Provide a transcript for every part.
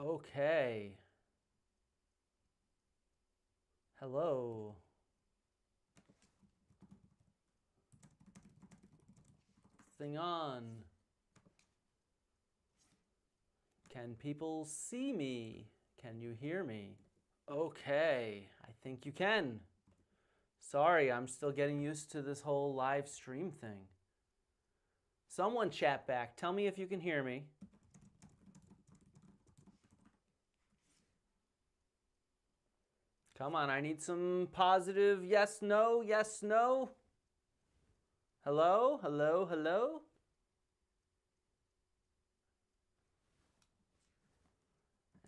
Okay. Hello. Thing on. Can people see me? Can you hear me? Okay. I think you can. Sorry, I'm still getting used to this whole live stream thing. Someone chat back. Tell me if you can hear me. Come on, I need some positive yes, no, yes, no. Hello, hello, hello.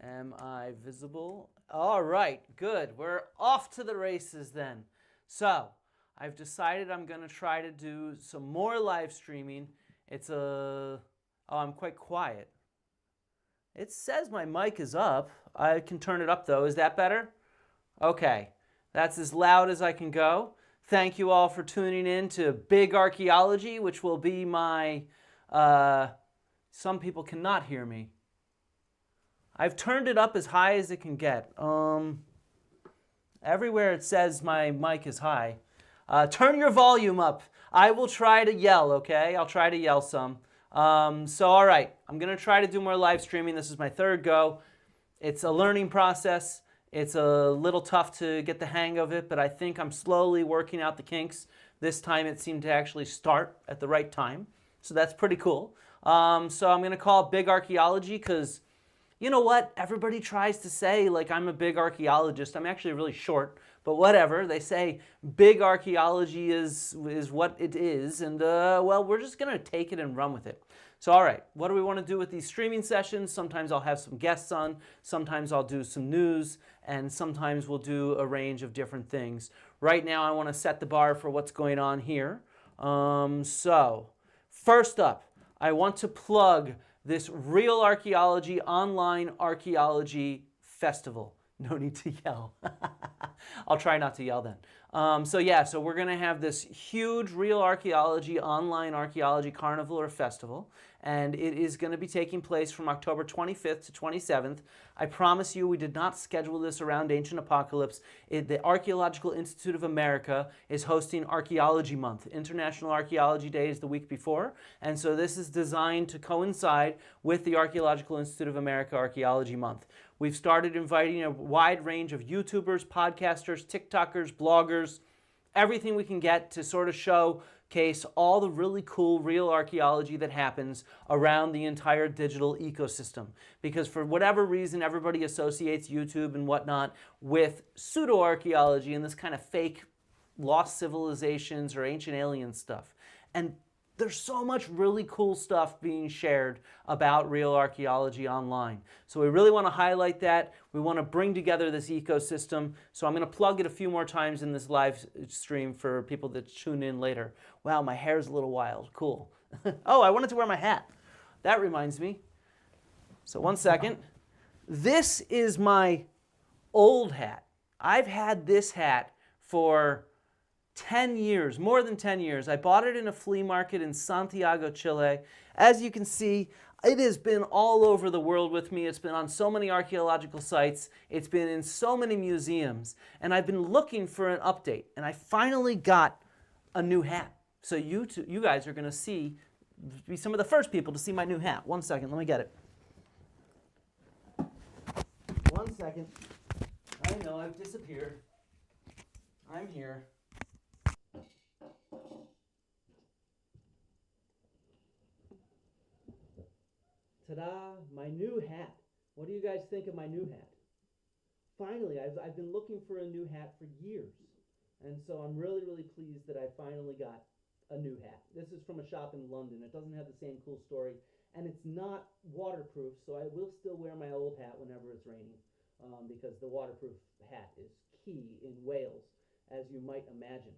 Am I visible? All right, good. We're off to the races then. So, I've decided I'm going to try to do some more live streaming. Oh, I'm quite quiet. It says my mic is up. I can turn it up though. Is that better? Okay, that's as loud as I can go. Thank you all for tuning in to Big Archaeology, which will be my. Some people cannot hear me. I've turned it up as high as it can get. Everywhere it says my mic is high. Turn your volume up. I will try to yell, okay? I'll try to yell some. All right, I'm going to try to do more live streaming. This is my third go. It's a learning process. It's a little tough to get the hang of it, but I think I'm slowly working out the kinks. This time it seemed to actually start at the right time, so that's pretty cool. So I'm going to call it Big Archaeology because, you know what? Everybody tries to say, like, I'm a big archaeologist. I'm actually really short, but whatever. They say big archaeology is what it is, and, well, we're just going to take it and run with it. So, all right, what do we want to do with these streaming sessions? Sometimes I'll have some guests on, sometimes I'll do some news, and sometimes we'll do a range of different things. Right now, I want to set the bar for what's going on here. First up, I want to plug this Real Archaeology Online Archaeology Festival. No need to yell. I'll try not to yell then. So we're going to have this huge Real Archaeology Online Archaeology Carnival or Festival, and it is going to be taking place from October 25th to 27th. I promise you we did not schedule this around Ancient Apocalypse. The Archaeological Institute of America is hosting Archaeology Month. International Archaeology Day is the week before, and so this is designed to coincide with the Archaeological Institute of America Archaeology Month. We've started inviting a wide range of YouTubers, podcasters, TikTokers, bloggers, everything we can get to sort of showcase all the really cool real archaeology that happens around the entire digital ecosystem. Because for whatever reason, everybody associates YouTube and whatnot with pseudo-archaeology and this kind of fake lost civilizations or ancient alien stuff. And there's so much really cool stuff being shared about real archaeology online. So we really want to highlight that. We want to bring together this ecosystem. So I'm going to plug it a few more times in this live stream for people that tune in later. Wow, my hair's a little wild. Cool. Oh, I wanted to wear my hat. That reminds me. So one second. This is my old hat. I've had this hat for 10 years, more than 10 years. I bought it in a flea market in Santiago, Chile. As you can see, it has been all over the world with me. It's been on so many archaeological sites. It's been in so many museums. And I've been looking for an update. And I finally got a new hat. So you guys are going to be some of the first people to see my new hat. One second, let me get it. One second. I know I've disappeared. I'm here. Ta-da, my new hat. What do you guys think of my new hat? Finally, I've been looking for a new hat for years. And so I'm really, really pleased that I finally got a new hat. This is from a shop in London. It doesn't have the same cool story. And it's not waterproof, so I will still wear my old hat whenever it's raining, because the waterproof hat is key in Wales, as you might imagine.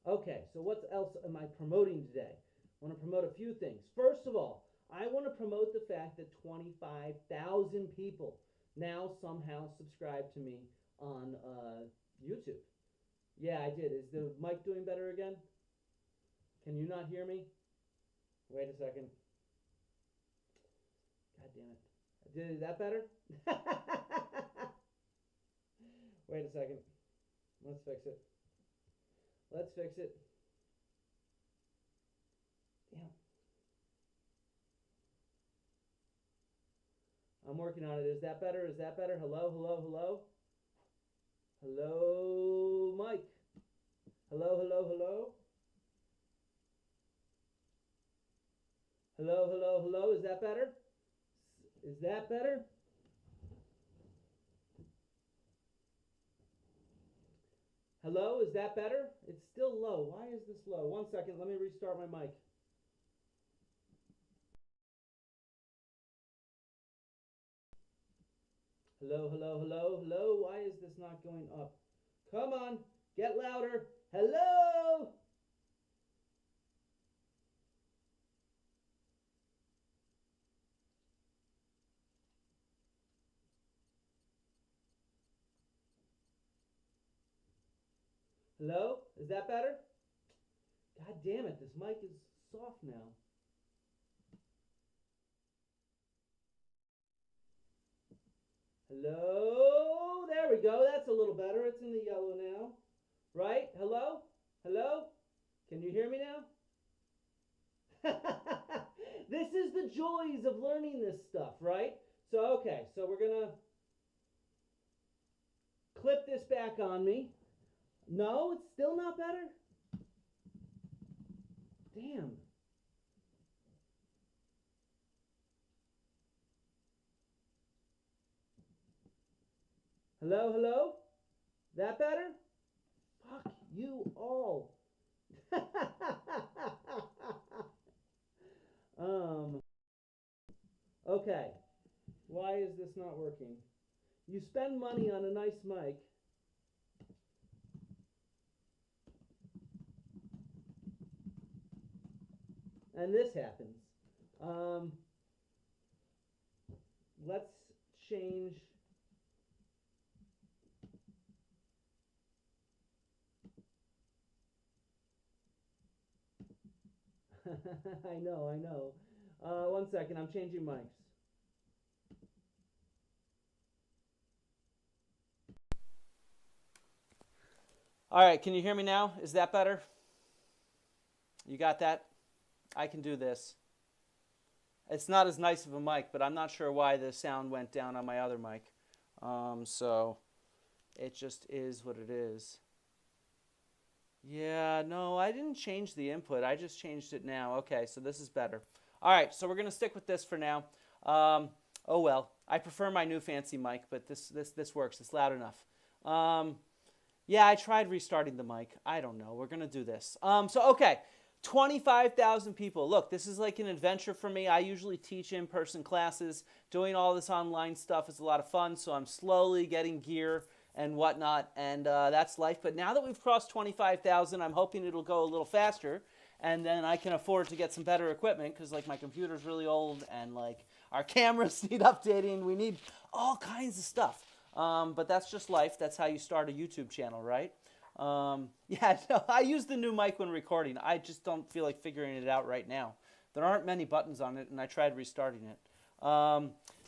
Okay, so what else am I promoting today? I want to promote a few things. First of all, I want to promote the fact that 25,000 people now somehow subscribe to me on YouTube. Yeah, I did. Is the mic doing better again? Can you not hear me? Wait a second. God damn it. Is that better? Wait a second. Let's fix it. Let's fix it. Damn. I'm working on it. Is that better? Is that better? Hello, hello, hello? Hello, Mike. Hello, hello, hello? Hello, hello, hello? Is that better? Is that better? Hello, is that better? It's still low. Why is this low? 1 second, let me restart my mic. Hello, hello, hello, hello. Why is this not going up? Come on, get louder. Hello? Hello? Is that better? God damn it, this mic is soft now. Hello? There we go. That's a little better. It's in the yellow now. Right? Hello? Hello? Can you hear me now? This is the joys of learning this stuff, right? So, okay. So we're going to clip this back on me. No, it's still not better? Damn. Hello, hello? That better? Fuck you all. Okay. Why is this not working? You spend money on a nice mic. And this happens. Let's change. I know, I know. 1 second, I'm changing mics. All right, can you hear me now? Is that better? You got that? I can do this. It's not as nice of a mic, but I'm not sure why the sound went down on my other mic. So it just is what it is. Yeah, no, I didn't change the input. I just changed it now. Okay, so this is better. All right, so we're going to stick with this for now. Oh, well, I prefer my new fancy mic, but this works. It's loud enough. Yeah, I tried restarting the mic. I don't know. We're going to do this. Okay, 25,000 people. Look, this is like an adventure for me. I usually teach in-person classes. Doing all this online stuff is a lot of fun, so I'm slowly getting gear and whatnot, and that's life. But now that we've crossed 25,000, I'm hoping it'll go a little faster, and then I can afford to get some better equipment because, like, my computer's really old, and, like, our cameras need updating. We need all kinds of stuff. But that's just life. That's how you start a YouTube channel, right? Yeah, no, I use the new mic when recording. I just don't feel like figuring it out right now. There aren't many buttons on it, and I tried restarting it.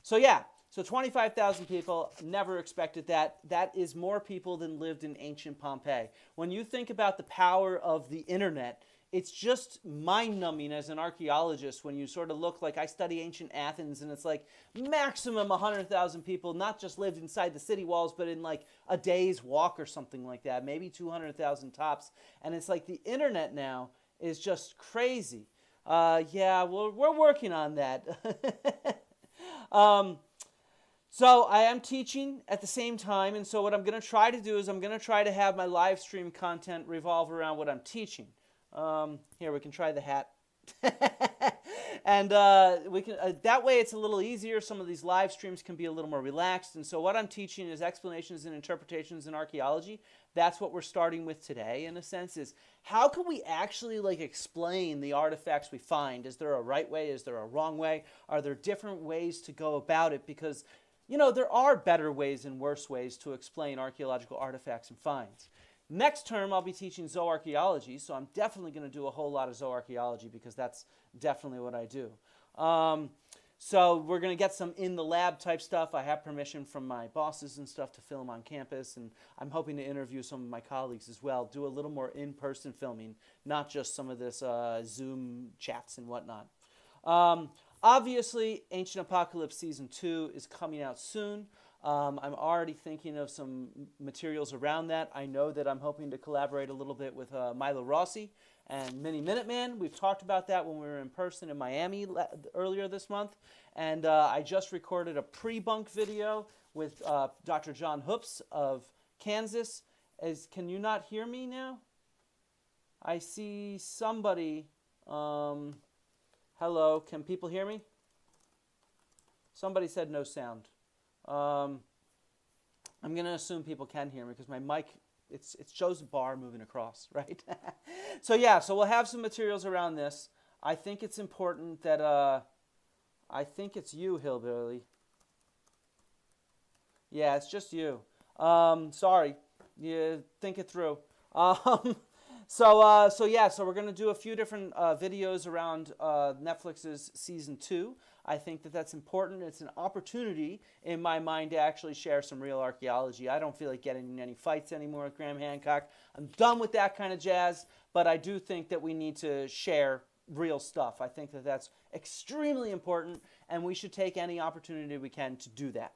So yeah, so 25,000 people, never expected that. That is more people than lived in ancient Pompeii. When you think about the power of the internet, it's just mind-numbing as an archaeologist when you sort of look like I study ancient Athens, and it's like maximum 100,000 people not just lived inside the city walls, but in like a day's walk or something like that, maybe 200,000 tops. And it's like the internet now is just crazy. Yeah, we're working on that. So I am teaching at the same time, and so what I'm going to try to do is I'm going to try to have my live stream content revolve around what I'm teaching. Here, we can try the hat. And we can that way it's a little easier. Some of these live streams can be a little more relaxed. And so what I'm teaching is explanations and interpretations in archaeology. That's what we're starting with today, in a sense, is how can we actually like explain the artifacts we find? Is there a right way? Is there a wrong way? Are there different ways to go about it? Because, you know, there are better ways and worse ways to explain archaeological artifacts and finds. Next term, I'll be teaching zooarchaeology, so I'm definitely going to do a whole lot of zooarchaeology because that's definitely what I do. So we're going to get some in the lab type stuff. I have permission from my bosses and stuff to film on campus, and I'm hoping to interview some of my colleagues as well, do a little more in-person filming, not just some of this Zoom chats and whatnot. Obviously, Ancient Apocalypse Season 2 is coming out soon. I'm already thinking of some materials around that. I know that I'm hoping to collaborate a little bit with Milo Rossi and Mini Minuteman. We've talked about that when we were in person in Miami earlier this month. And I just recorded a pre-bunk video with Dr. John Hoops of Kansas. Can you not hear me now? I see somebody. Hello, can people hear me? Somebody said no sound. I'm going to assume people can hear me because my mic, it shows a bar moving across, right? So yeah, so we'll have some materials around this. I think it's important that, I think it's you, Hillbilly. Yeah, it's just you. Sorry, you think it through. So we're going to do a few different videos around Netflix's Season 2. I think that that's important. It's an opportunity in my mind to actually share some real archaeology. I don't feel like getting in any fights anymore with Graham Hancock. I'm done with that kind of jazz, but I do think that we need to share real stuff. I think that that's extremely important, and we should take any opportunity we can to do that.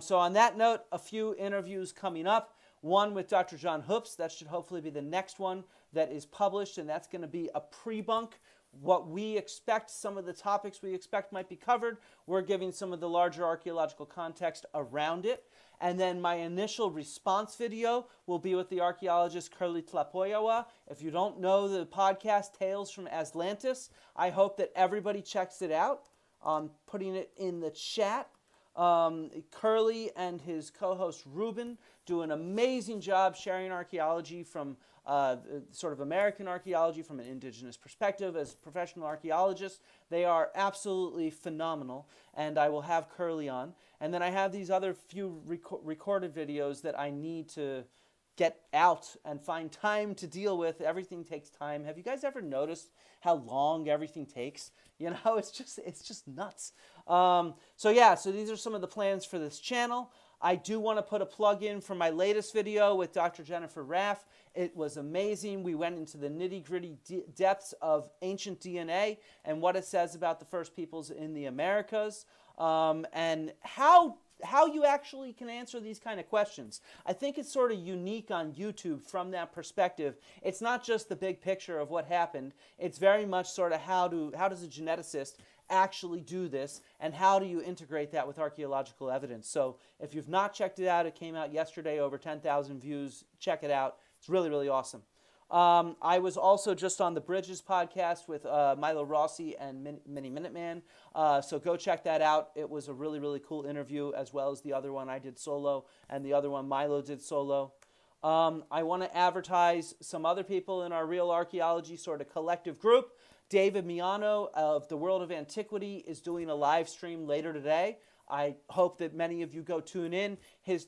So on that note, a few interviews coming up. One with Dr. John Hoops. That should hopefully be the next one that is published, and that's going to be a pre-bunk. What we expect, some of the topics we expect might be covered. We're giving some of the larger archaeological context around it. And then my initial response video will be with the archaeologist Curly Tlapoyawa. If you don't know the podcast Tales from Atlantis, I hope that everybody checks it out. I'm putting it in the chat. Curly and his co-host Ruben do an amazing job sharing archaeology from sort of American archaeology from an indigenous perspective as professional archaeologists. They are absolutely phenomenal, and I will have Curly on. And then I have these other few recorded videos that I need to get out and find time to deal with. Everything takes time. Have you guys ever noticed how long everything takes? You know, it's just nuts. So these are some of the plans for this channel. I do want to put a plug in for my latest video with Dr. Jennifer Raff. It was amazing. We went into the nitty-gritty depths of ancient DNA and what it says about the first peoples in the Americas, and how you actually can answer these kind of questions. I think it's sort of unique on YouTube from that perspective. It's not just the big picture of what happened. It's very much sort of how does a geneticist actually do this, and how do you integrate that with archaeological evidence? So if you've not checked it out, it came out yesterday, over 10,000 views. Check it out. It's really, really awesome. I was also just on the Bridges podcast with Milo Rossi and Mini Minuteman. So go check that out. It was a really, really cool interview, as well as the other one I did solo and the other one Milo did solo. I want to advertise some other people in our Real Archaeology sort of collective group. David Miano of the World of Antiquity is doing a live stream later today. I hope that many of you go tune in.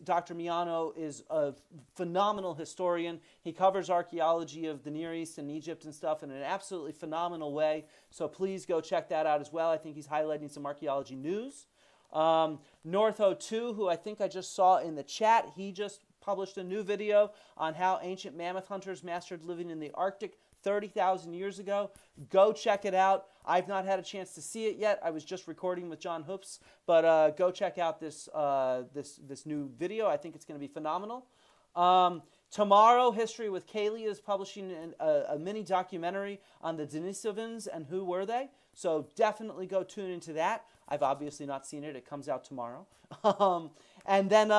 Dr. Miano is a phenomenal historian. He covers archaeology of the Near East and Egypt and stuff in an absolutely phenomenal way. So please go check that out as well. I think he's highlighting some archaeology news. North02, who I think I just saw in the chat, he just published a new video on how ancient mammoth hunters mastered living in the Arctic 30,000 years ago. Go check it out. I've not had a chance to see it yet. I was just recording with John Hoops, but go check out this new video. I think it's going to be phenomenal. Tomorrow, History with Kaylee is publishing a mini documentary on the Denisovans and who were they. So definitely go tune into that. I've obviously not seen it. It comes out tomorrow. And then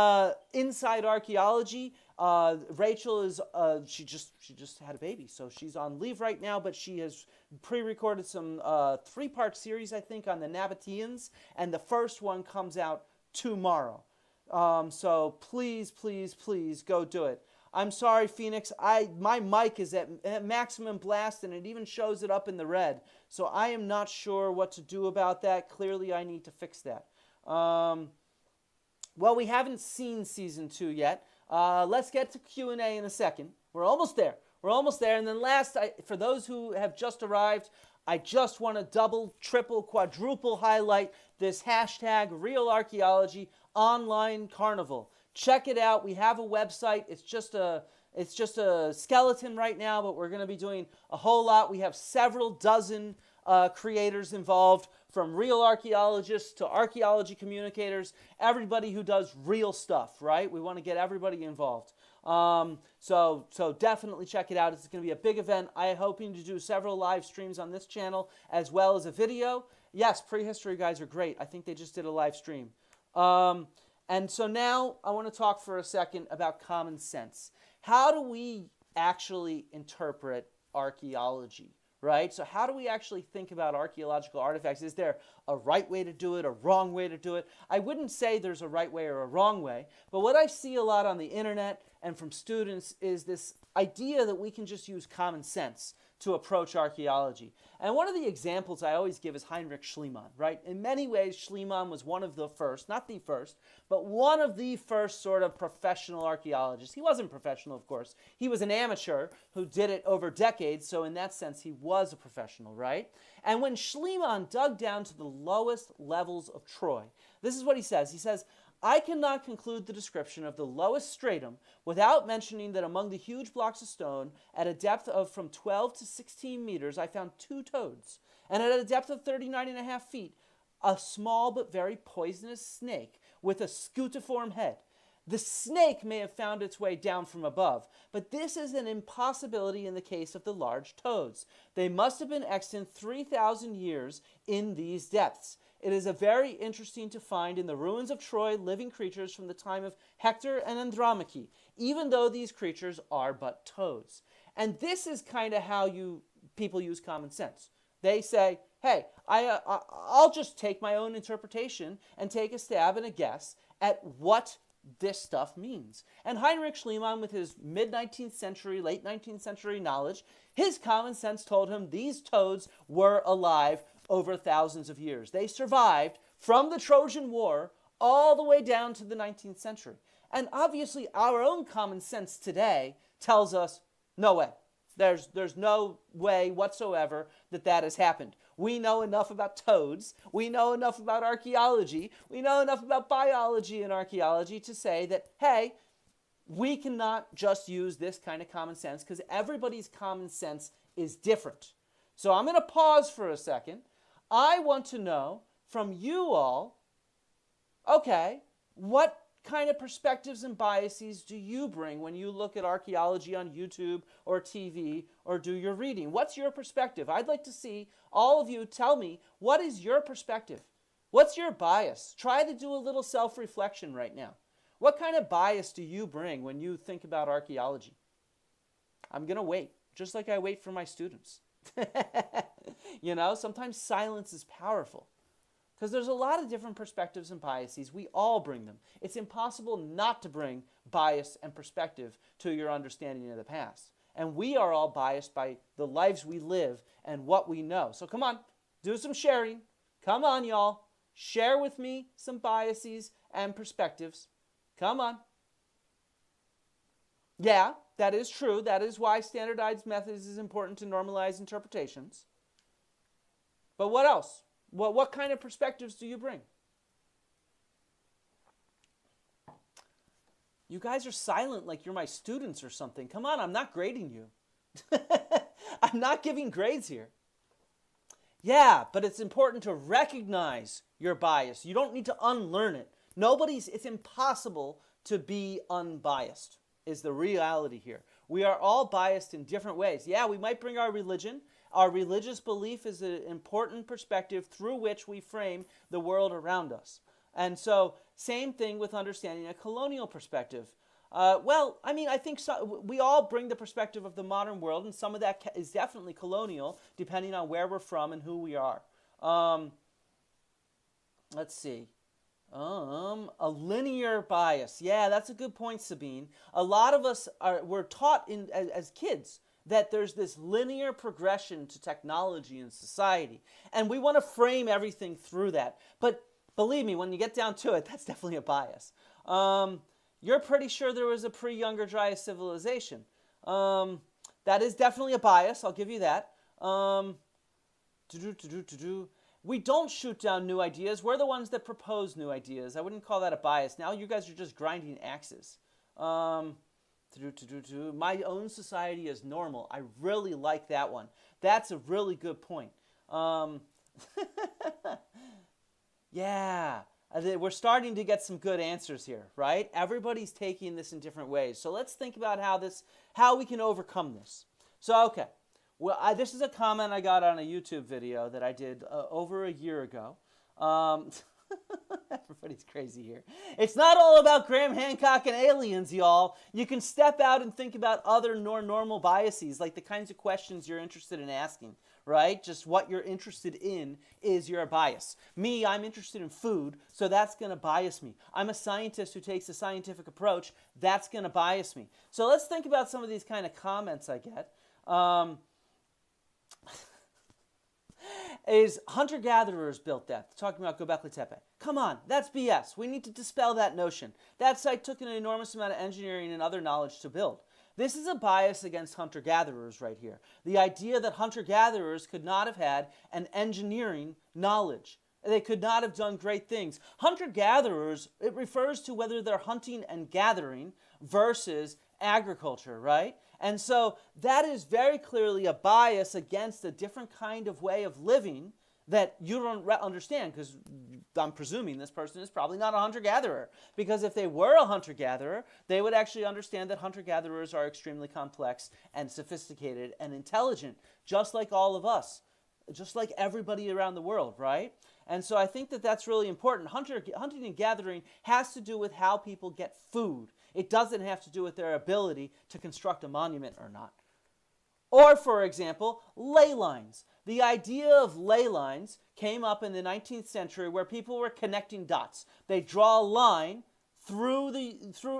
Inside Archaeology, Rachel is she just had a baby, so she's on leave right now, but she has pre-recorded some 3-part series, I think, on the Nabateans, and the first one comes out tomorrow. So please, please, please go do it. I'm sorry, Phoenix. My mic is at maximum blast, and it even shows it up in the red. So I am not sure what to do about that. Clearly, I need to fix that. Well, we haven't seen Season 2 yet. Let's get to Q&A in a second. We're almost there. We're almost there. And then last, for those who have just arrived, I just want to double, triple, quadruple highlight this hashtag Real Archaeology Online Carnival. Check it out. We have a website. It's just a skeleton right now, but we're going to be doing a whole lot. We have several dozen creators involved, from real archaeologists to archaeology communicators, everybody who does real stuff, right? We want to get everybody involved. So definitely check it out. It's going to be a big event. I'm hoping to do several live streams on this channel as well as a video. Yes, prehistory guys are great. I think they just did a live stream. And so now I want to talk for a second about common sense. How do we actually interpret archaeology? Right? So how do we actually think about archaeological artifacts? Is there a right way to do it, a wrong way to do it? I wouldn't say there's a right way or a wrong way, but what I see a lot on the internet and from students is this idea that we can just use common sense to approach archaeology. And one of the examples I always give is Heinrich Schliemann, right? In many ways, Schliemann was one of the first, not the first, but one of the first sort of professional archaeologists. He wasn't professional, of course. He was an amateur who did it over decades, so in that sense, he was a professional, right? And when Schliemann dug down to the lowest levels of Troy, this is what he says. He says, I cannot conclude the description of the lowest stratum without mentioning that among the huge blocks of stone at a depth of from 12 to 16 meters, I found 2 toads, and at a depth of 39.5 feet, a small but very poisonous snake with a scutiform head. The snake may have found its way down from above, but this is an impossibility in the case of the large toads. They must have been extant 3,000 years in these depths. It is a very interesting to find in the ruins of Troy living creatures from the time of Hector and Andromache, even though these creatures are but toads. And this is kind of how people use common sense. They say, hey, I'll just take my own interpretation and take a stab and a guess at what this stuff means. And Heinrich Schliemann, with his mid-19th century, late 19th century knowledge, his common sense told him these toads were alive over thousands of years. They survived from the Trojan War all the way down to the 19th century. And obviously our own common sense today tells us, no way. There's no way whatsoever that has happened. We know enough about toads. We know enough about archaeology. We know enough about biology and archaeology to say that, hey, we cannot just use this kind of common sense because everybody's common sense is different. So I'm going to pause for a second. I want to know from you all, okay, what kind of perspectives and biases do you bring when you look at archaeology on YouTube or TV or do your reading? What's your perspective? I'd like to see all of you tell me, what is your perspective? What's your bias? Try to do a little self-reflection right now. What kind of bias do you bring when you think about archaeology? I'm going to wait, just like I wait for my students. You know, sometimes silence is powerful because there's a lot of different perspectives and biases. We all bring them. It's impossible not to bring bias and perspective to your understanding of the past. And we are all biased by the lives we live and what we know. So come on, do some sharing. Come on, y'all. Share with me some biases and perspectives. Come on. Yeah, that is true. That is why standardized methods is important to normalize interpretations. But what else? What kind of perspectives do you bring? You guys are silent like you're my students or something. Come on, I'm not grading you. I'm not giving grades here. Yeah, but it's important to recognize your bias. You don't need to unlearn it. It's impossible to be unbiased, is the reality here. We are all biased in different ways. Yeah, we might bring our religion. Our religious belief is an important perspective through which we frame the world around us. And so, same thing with understanding a colonial perspective. I think we all bring the perspective of the modern world, and some of that is definitely colonial, depending on where we're from and who we are. Let's see. A linear bias. Yeah, that's a good point, Sabine. A lot of us were taught as kids that there's this linear progression to technology and society. And we want to frame everything through that. But believe me, when you get down to it, that's definitely a bias. You're pretty sure there was a pre-Younger Dryas civilization. That is definitely a bias, I'll give you that. We don't shoot down new ideas. We're the ones that propose new ideas. I wouldn't call that a bias. Now you guys are just grinding axes. My own society is normal. I really like that one. That's a really good point. Yeah. We're starting to get some good answers here, right? Everybody's taking this in different ways. So let's think about how we can overcome this. So, okay. Well, this is a comment I got on a YouTube video that I did over a year ago. Everybody's crazy here. It's not all about Graham Hancock and aliens, y'all. You can step out and think about other normal biases, like the kinds of questions you're interested in asking, right? Just what you're interested in is your bias. Me, I'm interested in food, so that's going to bias me. I'm a scientist who takes a scientific approach. That's going to bias me. So let's think about some of these kind of comments I get. Is hunter-gatherers built that? Talking about Göbekli Tepe. Come on, that's BS. We need to dispel that notion. That site took an enormous amount of engineering and other knowledge to build. This is a bias against hunter-gatherers right here. The idea that hunter-gatherers could not have had an engineering knowledge. They could not have done great things. Hunter-gatherers, it refers to whether they're hunting and gathering versus agriculture, right? And so that is very clearly a bias against a different kind of way of living that you don't understand, because I'm presuming this person is probably not a hunter-gatherer. Because if they were a hunter-gatherer, they would actually understand that hunter-gatherers are extremely complex and sophisticated and intelligent, just like all of us, just like everybody around the world, right? And so I think that that's really important. Hunting and gathering has to do with how people get food. It doesn't have to do with their ability to construct a monument or not. Or, for example, ley lines. The idea of ley lines came up in the 19th century where people were connecting dots. They'd draw a line through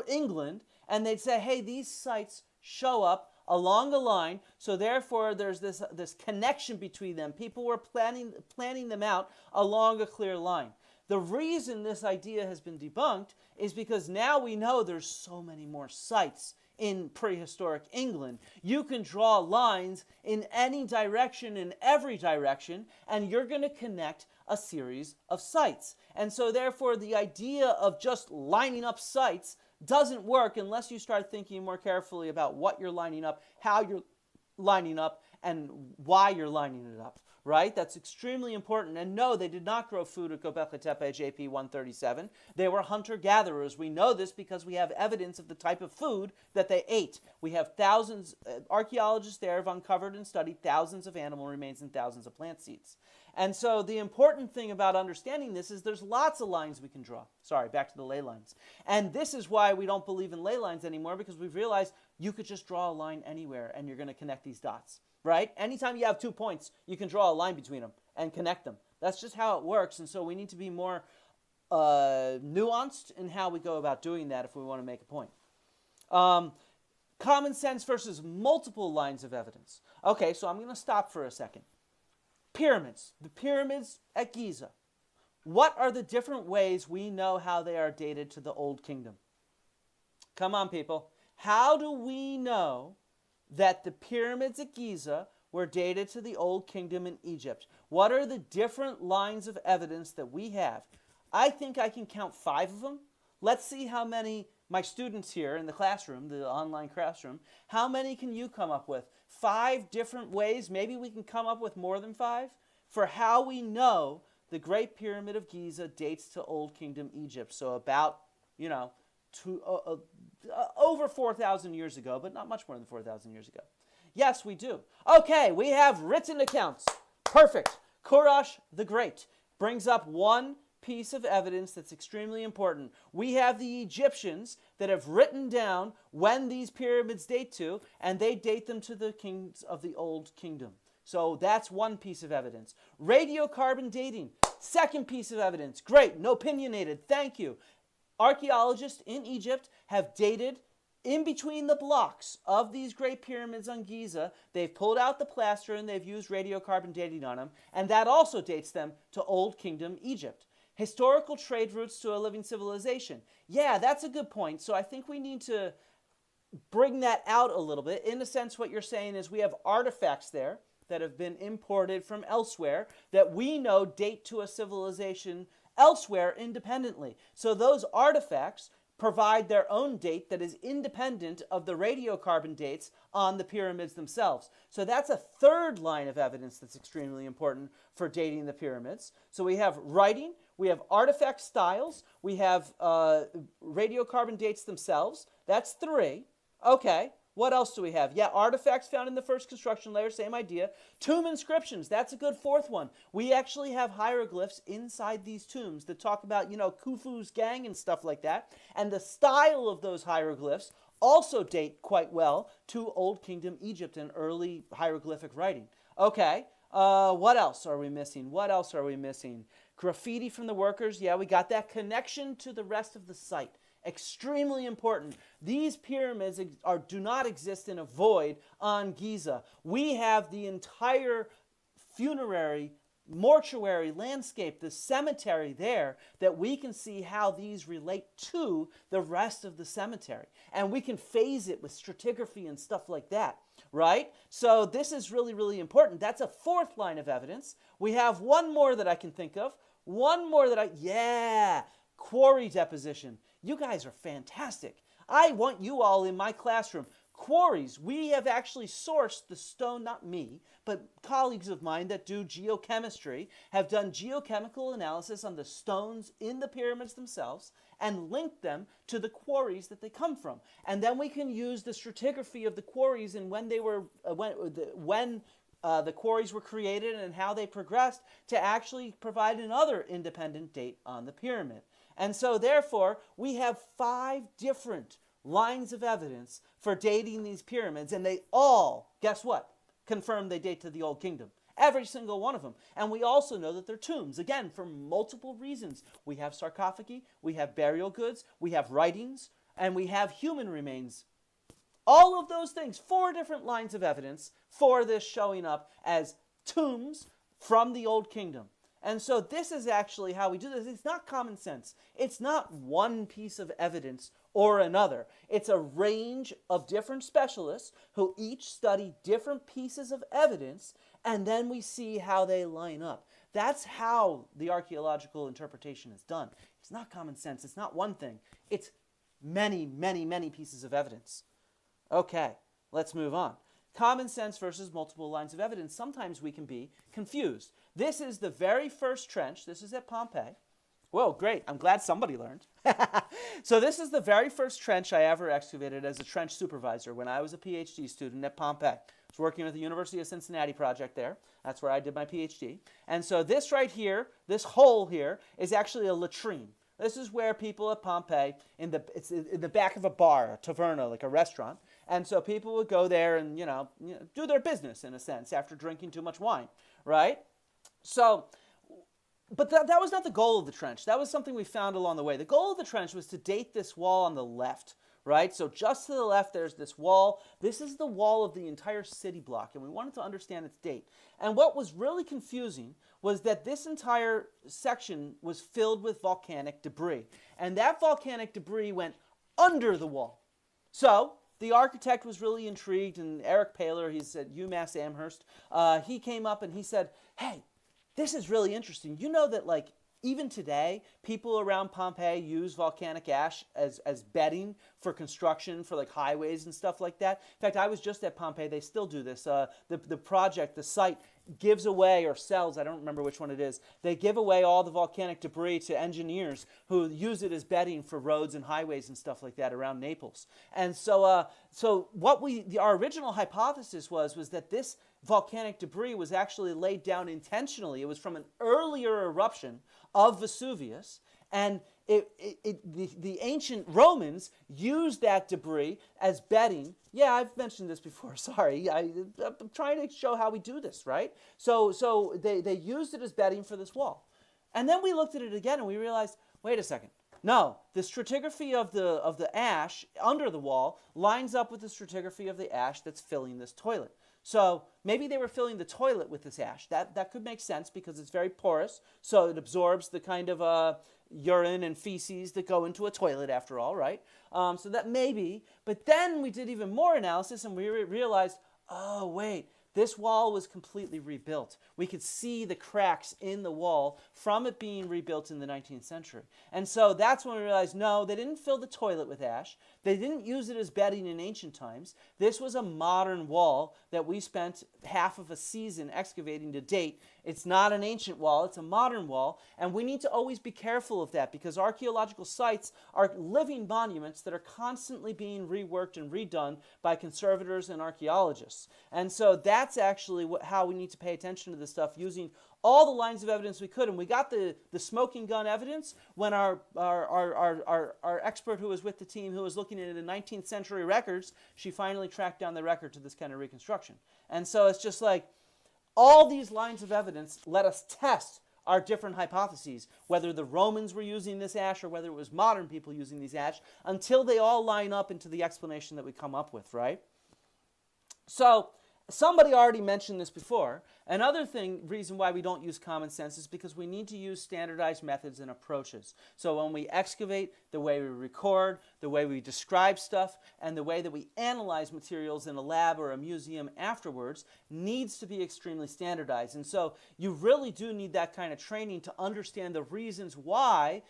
England, and they'd say, hey, these sites show up along a line, so therefore there's this connection between them. People were planning them out along a clear line. The reason this idea has been debunked is because now we know there's so many more sites in prehistoric England. You can draw lines in any direction, in every direction, and you're going to connect a series of sites. And so therefore the idea of just lining up sites doesn't work unless you start thinking more carefully about what you're lining up, how you're lining up, and why you're lining it up. Right? That's extremely important. And no, they did not grow food at Göbekli Tepe JP137. They were hunter-gatherers. We know this because we have evidence of the type of food that they ate. We have thousands, archaeologists there have uncovered and studied thousands of animal remains and thousands of plant seeds. And so the important thing about understanding this is there's lots of lines we can draw. Sorry, back to the ley lines. And this is why we don't believe in ley lines anymore, because we've realized you could just draw a line anywhere and you're going to connect these dots. Right? Anytime you have 2 points, you can draw a line between them and connect them. That's just how it works. And so we need to be more nuanced in how we go about doing that if we want to make a point. Common sense versus multiple lines of evidence. Okay, so I'm going to stop for a second. Pyramids. The pyramids at Giza. What are the different ways we know how they are dated to the Old Kingdom? Come on, people. How do we know that the pyramids at Giza were dated to the Old Kingdom in Egypt? What are the different lines of evidence that we have? I think I can count 5 of them. Let's see how many my students here in the classroom, the online classroom, how many can you come up with? 5 different ways, maybe we can come up with more than 5, for how we know the Great Pyramid of Giza dates to Old Kingdom Egypt. So about, over 4,000 years ago, but not much more than 4,000 years ago. Yes, we do. Okay, we have written accounts. Perfect. Kurash the Great brings up one piece of evidence that's extremely important. We have the Egyptians that have written down when these pyramids date to, and they date them to the kings of the Old Kingdom. So that's one piece of evidence. Radiocarbon dating, second piece of evidence. Great, no opinionated, thank you. Archaeologists in Egypt have dated in between the blocks of these great pyramids on Giza. They've pulled out the plaster and they've used radiocarbon dating on them, and that also dates them to Old Kingdom Egypt. Historical trade routes to a living civilization. Yeah, that's a good point. So I think we need to bring that out a little bit. In a sense, what you're saying is we have artifacts there that have been imported from elsewhere that we know date to a civilization elsewhere independently. So those artifacts provide their own date that is independent of the radiocarbon dates on the pyramids themselves. So that's a third line of evidence that's extremely important for dating the pyramids. So we have writing, we have artifact styles, we have radiocarbon dates themselves. That's 3. Okay. What else do we have? Yeah, artifacts found in the first construction layer, same idea. Tomb inscriptions, that's a good 4th one. We actually have hieroglyphs inside these tombs that talk about, Khufu's gang and stuff like that. And the style of those hieroglyphs also date quite well to Old Kingdom Egypt and early hieroglyphic writing. Okay, what else are we missing? What else are we missing? Graffiti from the workers, yeah, we got that connection to the rest of the site. Extremely important. These pyramids do not exist in a void on Giza. We have the entire funerary, mortuary landscape, the cemetery there, that we can see how these relate to the rest of the cemetery. And we can phase it with stratigraphy and stuff like that, right? So this is really, really important. That's a 4th line of evidence. We have one more that I can think of. Quarry deposition. You guys are fantastic. I want you all in my classroom. Quarries. We have actually sourced the stone, not me, but colleagues of mine that do geochemistry have done geochemical analysis on the stones in the pyramids themselves and linked them to the quarries that they come from. And then we can use the stratigraphy of the quarries and when they were the quarries were created and how they progressed to actually provide another independent date on the pyramid. And so therefore, we have 5 different lines of evidence for dating these pyramids, and they all, guess what, confirm they date to the Old Kingdom. Every single one of them. And we also know that they're tombs, again, for multiple reasons. We have sarcophagi, we have burial goods, we have writings, and we have human remains. All of those things, 4 different lines of evidence for this showing up as tombs from the Old Kingdom. And so this is actually how we do this. It's not common sense. It's not one piece of evidence or another. It's a range of different specialists who each study different pieces of evidence, and then we see how they line up. That's how the archaeological interpretation is done. It's not common sense. It's not one thing. It's many, many, many pieces of evidence. Okay, let's move on. Common sense versus multiple lines of evidence. Sometimes we can be confused. This is the very first trench. This is at Pompeii. Whoa, great. I'm glad somebody learned. So this is the very first trench I ever excavated as a trench supervisor when I was a PhD student at Pompeii. I was working with the University of Cincinnati project there. That's where I did my PhD. And so this right here, this hole here, is actually a latrine. This is where people at Pompeii, it's in the back of a bar, a taverna, like a restaurant. And so people would go there and, do their business, in a sense, after drinking too much wine, right? So, but that was not the goal of the trench. That was something we found along the way. The goal of the trench was to date this wall on the left, right? So just to the left, there's this wall. This is the wall of the entire city block, and we wanted to understand its date. And what was really confusing was that this entire section was filled with volcanic debris. And that volcanic debris went under the wall. So the architect was really intrigued, and Eric Paler, he's at UMass Amherst, he came up and he said, hey, this is really interesting. You know that, like, even today, people around Pompeii use volcanic ash as bedding for construction, for like highways and stuff like that. In fact, I was just at Pompeii. They still do this. The project, the site, gives away or sells, I don't remember which one it is, they give away all the volcanic debris to engineers who use it as bedding for roads and highways and stuff like that around Naples. And so what our original hypothesis was that this volcanic debris was actually laid down intentionally. It was from an earlier eruption of Vesuvius, and the ancient Romans used that debris as bedding. Yeah, I've mentioned this before, sorry. I'm trying to show how we do this, right? So they used it as bedding for this wall. And then we looked at it again and we realized, wait a second. No, the stratigraphy of the ash under the wall lines up with the stratigraphy of the ash that's filling this toilet. So maybe they were filling the toilet with this ash. That could make sense because it's very porous, so it absorbs the kind of urine and feces that go into a toilet after all, right? So that maybe, but then we did even more analysis and we realized, oh wait, this wall was completely rebuilt. We could see the cracks in the wall from it being rebuilt in the 19th century. And so that's when we realized, no, they didn't fill the toilet with ash. They didn't use it as bedding in ancient times. This was a modern wall that we spent half of a season excavating to date. It's not an ancient wall, it's a modern wall. And we need to always be careful of that because archaeological sites are living monuments that are constantly being reworked and redone by conservators and archaeologists. And so that's actually how we need to pay attention to this stuff, using all the lines of evidence we could. And we got the smoking gun evidence when our expert who was with the team, who was looking at the 19th century records, she finally tracked down the record to this kind of reconstruction. And so it's just like, all these lines of evidence let us test our different hypotheses, whether the Romans were using this ash or whether it was modern people using these ash, until they all line up into the explanation that we come up with, right? So somebody already mentioned this before. Another reason why we don't use common sense is because we need to use standardized methods and approaches. So when we excavate, the way we record, the way we describe stuff, and the way that we analyze materials in a lab or a museum afterwards needs to be extremely standardized. And so you really do need that kind of training to understand the reasons why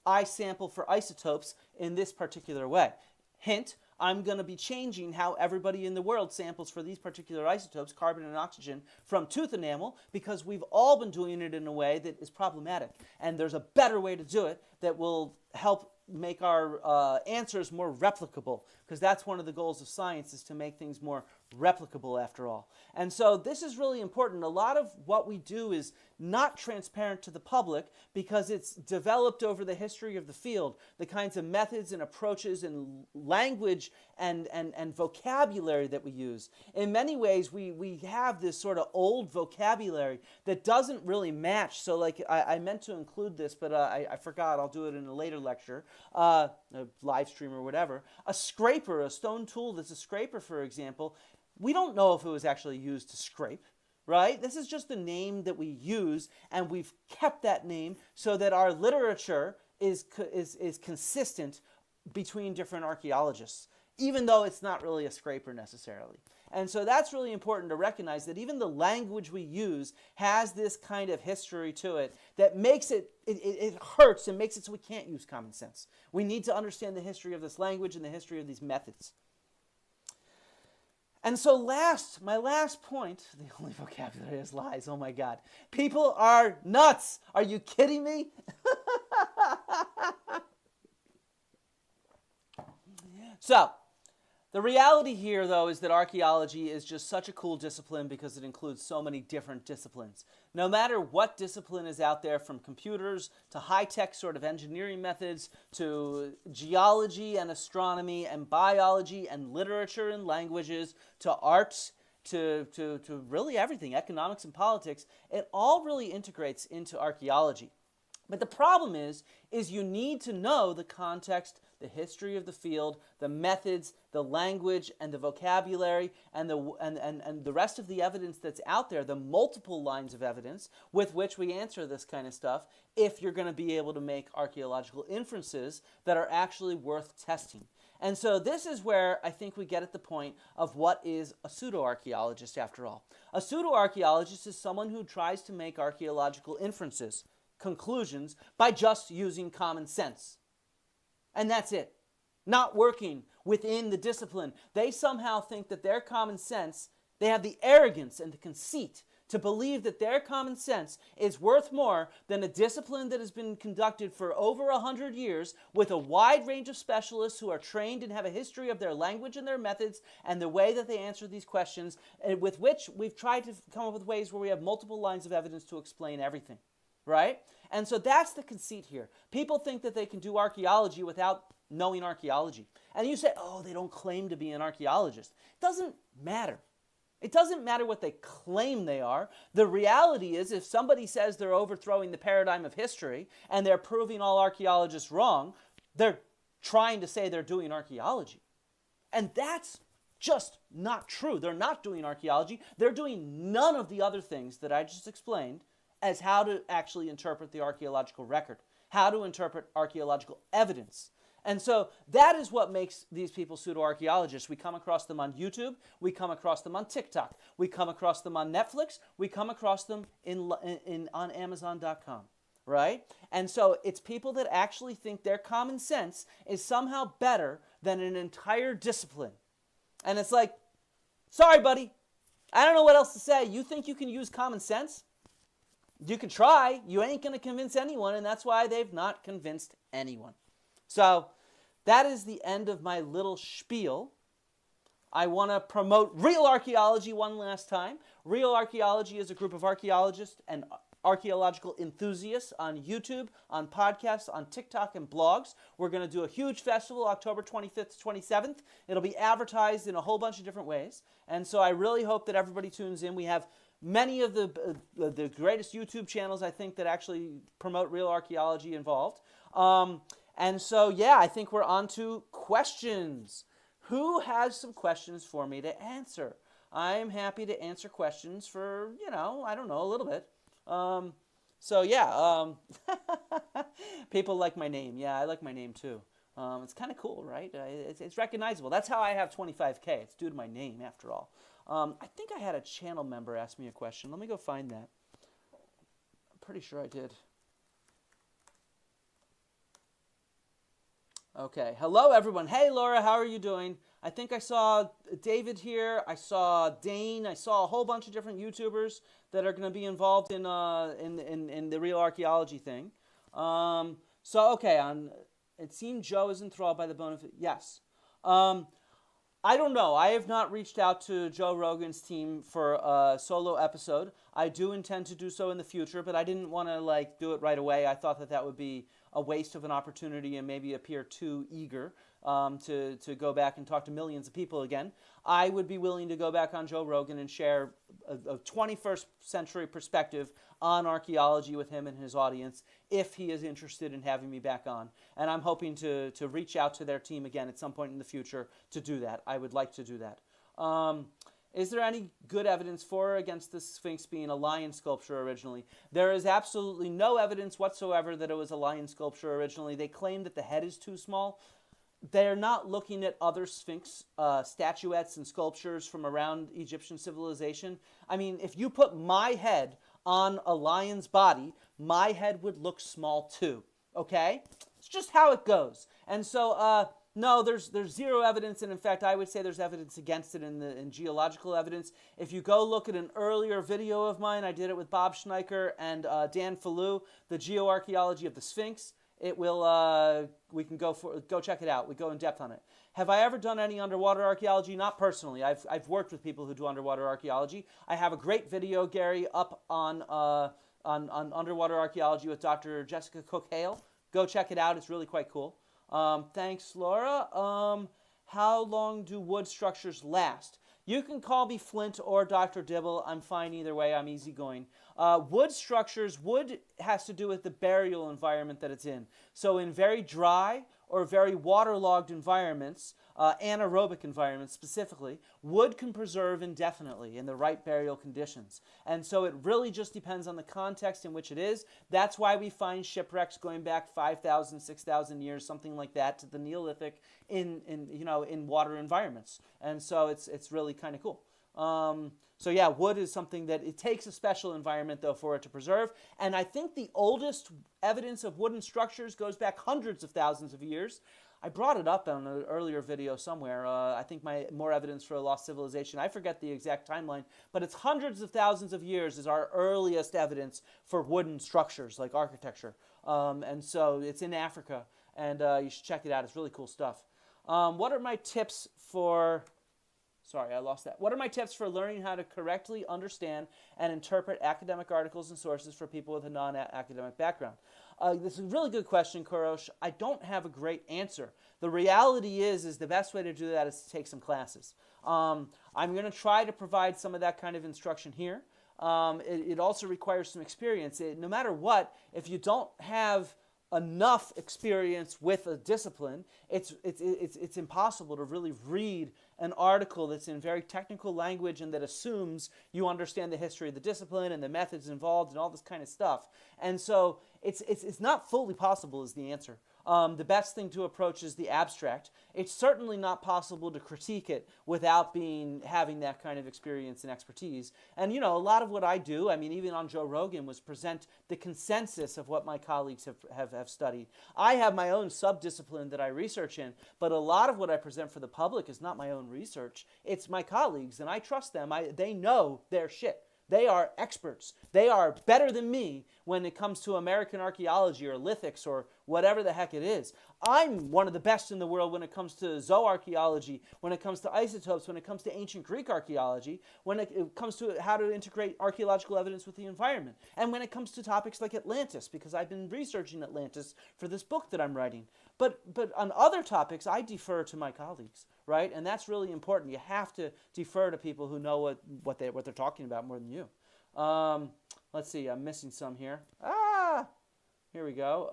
I sample for isotopes in this particular way. Hint, I'm going to be changing how everybody in the world samples for these particular isotopes, carbon and oxygen, from tooth enamel, because we've all been doing it in a way that is problematic. And there's a better way to do it that will help make our answers more replicable, because that's one of the goals of science, is to make things more replicable after all. And so this is really important. A lot of what we do is not transparent to the public because it's developed over the history of the field, the kinds of methods and approaches and language and vocabulary that we use. In many ways, we have this sort of old vocabulary that doesn't really match. So like I meant to include this, but I forgot. I'll do it in a later lecture, a live stream or whatever. A scraper, a stone tool that's a scraper, for example, we don't know if it was actually used to scrape, right? This is just the name that we use, and we've kept that name so that our literature is consistent between different archaeologists, even though it's not really a scraper necessarily. And so that's really important to recognize, that even the language we use has this kind of history to it that makes it hurts and makes it so we can't use common sense. We need to understand the history of this language and the history of these methods. And so my last point, the only vocabulary is lies. Oh my God. People are nuts. Are you kidding me? So, the reality here, though, is that archaeology is just such a cool discipline because it includes so many different disciplines. No matter what discipline is out there, from computers to high-tech sort of engineering methods to geology and astronomy and biology and literature and languages to arts to really everything, economics and politics, it all really integrates into archaeology. But the problem is you need to know the context, the history of the field, the methods, the language, and the vocabulary, and the rest of the evidence that's out there, the multiple lines of evidence with which we answer this kind of stuff, if you're going to be able to make archaeological inferences that are actually worth testing. And so this is where I think we get at the point of what is a pseudo-archaeologist after all. A pseudo-archaeologist is someone who tries to make archaeological inferences, conclusions, by just using common sense. And that's it. Not working within the discipline. They somehow think that their common sense, they have the arrogance and the conceit to believe that their common sense is worth more than a discipline that has been conducted for over 100 years with a wide range of specialists who are trained and have a history of their language and their methods and the way that they answer these questions, and with which we've tried to come up with ways where we have multiple lines of evidence to explain everything. Right? And so that's the conceit here. People think that they can do archaeology without knowing archaeology. And you say, oh, they don't claim to be an archaeologist. It doesn't matter. It doesn't matter what they claim they are. The reality is, if somebody says they're overthrowing the paradigm of history and they're proving all archaeologists wrong, they're trying to say they're doing archaeology. And that's just not true. They're not doing archaeology. They're doing none of the other things that I just explained as how to actually interpret the archaeological record, how to interpret archaeological evidence. And so that is what makes these people pseudo-archaeologists. We come across them on YouTube. We come across them on TikTok. We come across them on Netflix. We come across them on Amazon.com, right? And so it's people that actually think their common sense is somehow better than an entire discipline. And it's like, sorry, buddy. I don't know what else to say. You think you can use common sense? You can try. You ain't going to convince anyone, and that's why they've not convinced anyone. So that is the end of my little spiel. I want to promote Real Archaeology one last time. Real Archaeology is a group of archaeologists and archaeological enthusiasts on YouTube, on podcasts, on TikTok, and blogs. We're going to do a huge festival October 25th to 27th. It'll be advertised in a whole bunch of different ways. And so I really hope that everybody tunes in. We have many of the greatest YouTube channels, I think, that actually promote real archaeology involved. And so, yeah, I think we're on to questions. Who has some questions for me to answer? I am happy to answer questions for, I don't know, a little bit. People like my name. Yeah, I like my name too. It's kind of cool, right? It's recognizable. That's how I have 25K. It's due to my name, after all. I think I had a channel member ask me a question. Let me go find that. I'm pretty sure I did. Okay. Hello, everyone. Hey, Laura. How are you doing? I think I saw David here. I saw Dane. I saw a whole bunch of different YouTubers that are going to be involved in the real archaeology thing. It seemed Joe is enthralled by the bone of it. Yes. I don't know. I have not reached out to Joe Rogan's team for a solo episode. I do intend to do so in the future, but I didn't want to do it right away. I thought that would be a waste of an opportunity and maybe appear too eager to go back and talk to millions of people again. I would be willing to go back on Joe Rogan and share a 21st century perspective on archaeology with him and his audience if he is interested in having me back on. And I'm hoping to reach out to their team again at some point in the future to do that. I would like to do that. Is there any good evidence for or against the Sphinx being a lion sculpture originally? There is absolutely no evidence whatsoever that it was a lion sculpture originally. They claim that the head is too small. They're not looking at other Sphinx statuettes and sculptures from around Egyptian civilization. I mean, if you put my head on a lion's body, my head would look small too, okay? It's just how it goes. And so, no, there's zero evidence, and in fact, I would say there's evidence against it in geological evidence. If you go look at an earlier video of mine, I did it with Bob Schneiker and Dan Fallu, the geoarchaeology of the Sphinx. It will, we can go check it out. We go in depth on it. Have I ever done any underwater archaeology? Not personally. I've worked with people who do underwater archaeology. I have a great video, Gary, up on underwater archaeology with Dr. Jessica Cook-Hale. Go check it out. It's really quite cool. Thanks, Laura. How long do wood structures last? You can call me Flint or Dr. Dibble. I'm fine either way. I'm easygoing. Wood structures, wood has to do with the burial environment that it's in. So in very dry or very waterlogged environments, anaerobic environments specifically, wood can preserve indefinitely in the right burial conditions. And so it really just depends on the context in which it is. That's why we find shipwrecks going back 5,000, 6,000 years, something like that, to the Neolithic in water environments. And so it's really kind of cool. So yeah, wood is something that it takes a special environment, though, for it to preserve. And I think the oldest evidence of wooden structures goes back hundreds of thousands of years. I brought it up on an earlier video somewhere. I think more evidence for a lost civilization. I forget the exact timeline, but it's hundreds of thousands of years is our earliest evidence for wooden structures like architecture. And so it's in Africa, and you should check it out. It's really cool stuff. What are my tips for... Sorry, I lost that. What are my tips for learning how to correctly understand and interpret academic articles and sources for people with a non-academic background? This is a really good question, Kurosh. I don't have a great answer. The reality is the best way to do that is to take some classes. I'm going to try to provide some of that kind of instruction here. It also requires some experience. No matter what, if you don't have enough experience with a discipline, it's impossible to really read an article that's in very technical language and that assumes you understand the history of the discipline and the methods involved and all this kind of stuff. And so it's not fully possible is the answer. The best thing to approach is the abstract. It's certainly not possible to critique it without having that kind of experience and expertise. And, a lot of what I do, I mean, even on Joe Rogan, was present the consensus of what my colleagues have studied. I have my own subdiscipline that I research in, but a lot of what I present for the public is not my own research. It's my colleagues, and I trust them. They know their shit. They are experts. They are better than me when it comes to American archaeology or lithics or whatever the heck it is. I'm one of the best in the world when it comes to zooarchaeology, when it comes to isotopes, when it comes to ancient Greek archaeology, when it comes to how to integrate archaeological evidence with the environment, and when it comes to topics like Atlantis, because I've been researching Atlantis for this book that I'm writing. But on other topics, I defer to my colleagues, right? And that's really important. You have to defer to people who know what they're talking about more than you. Let's see. I'm missing some here. Here we go.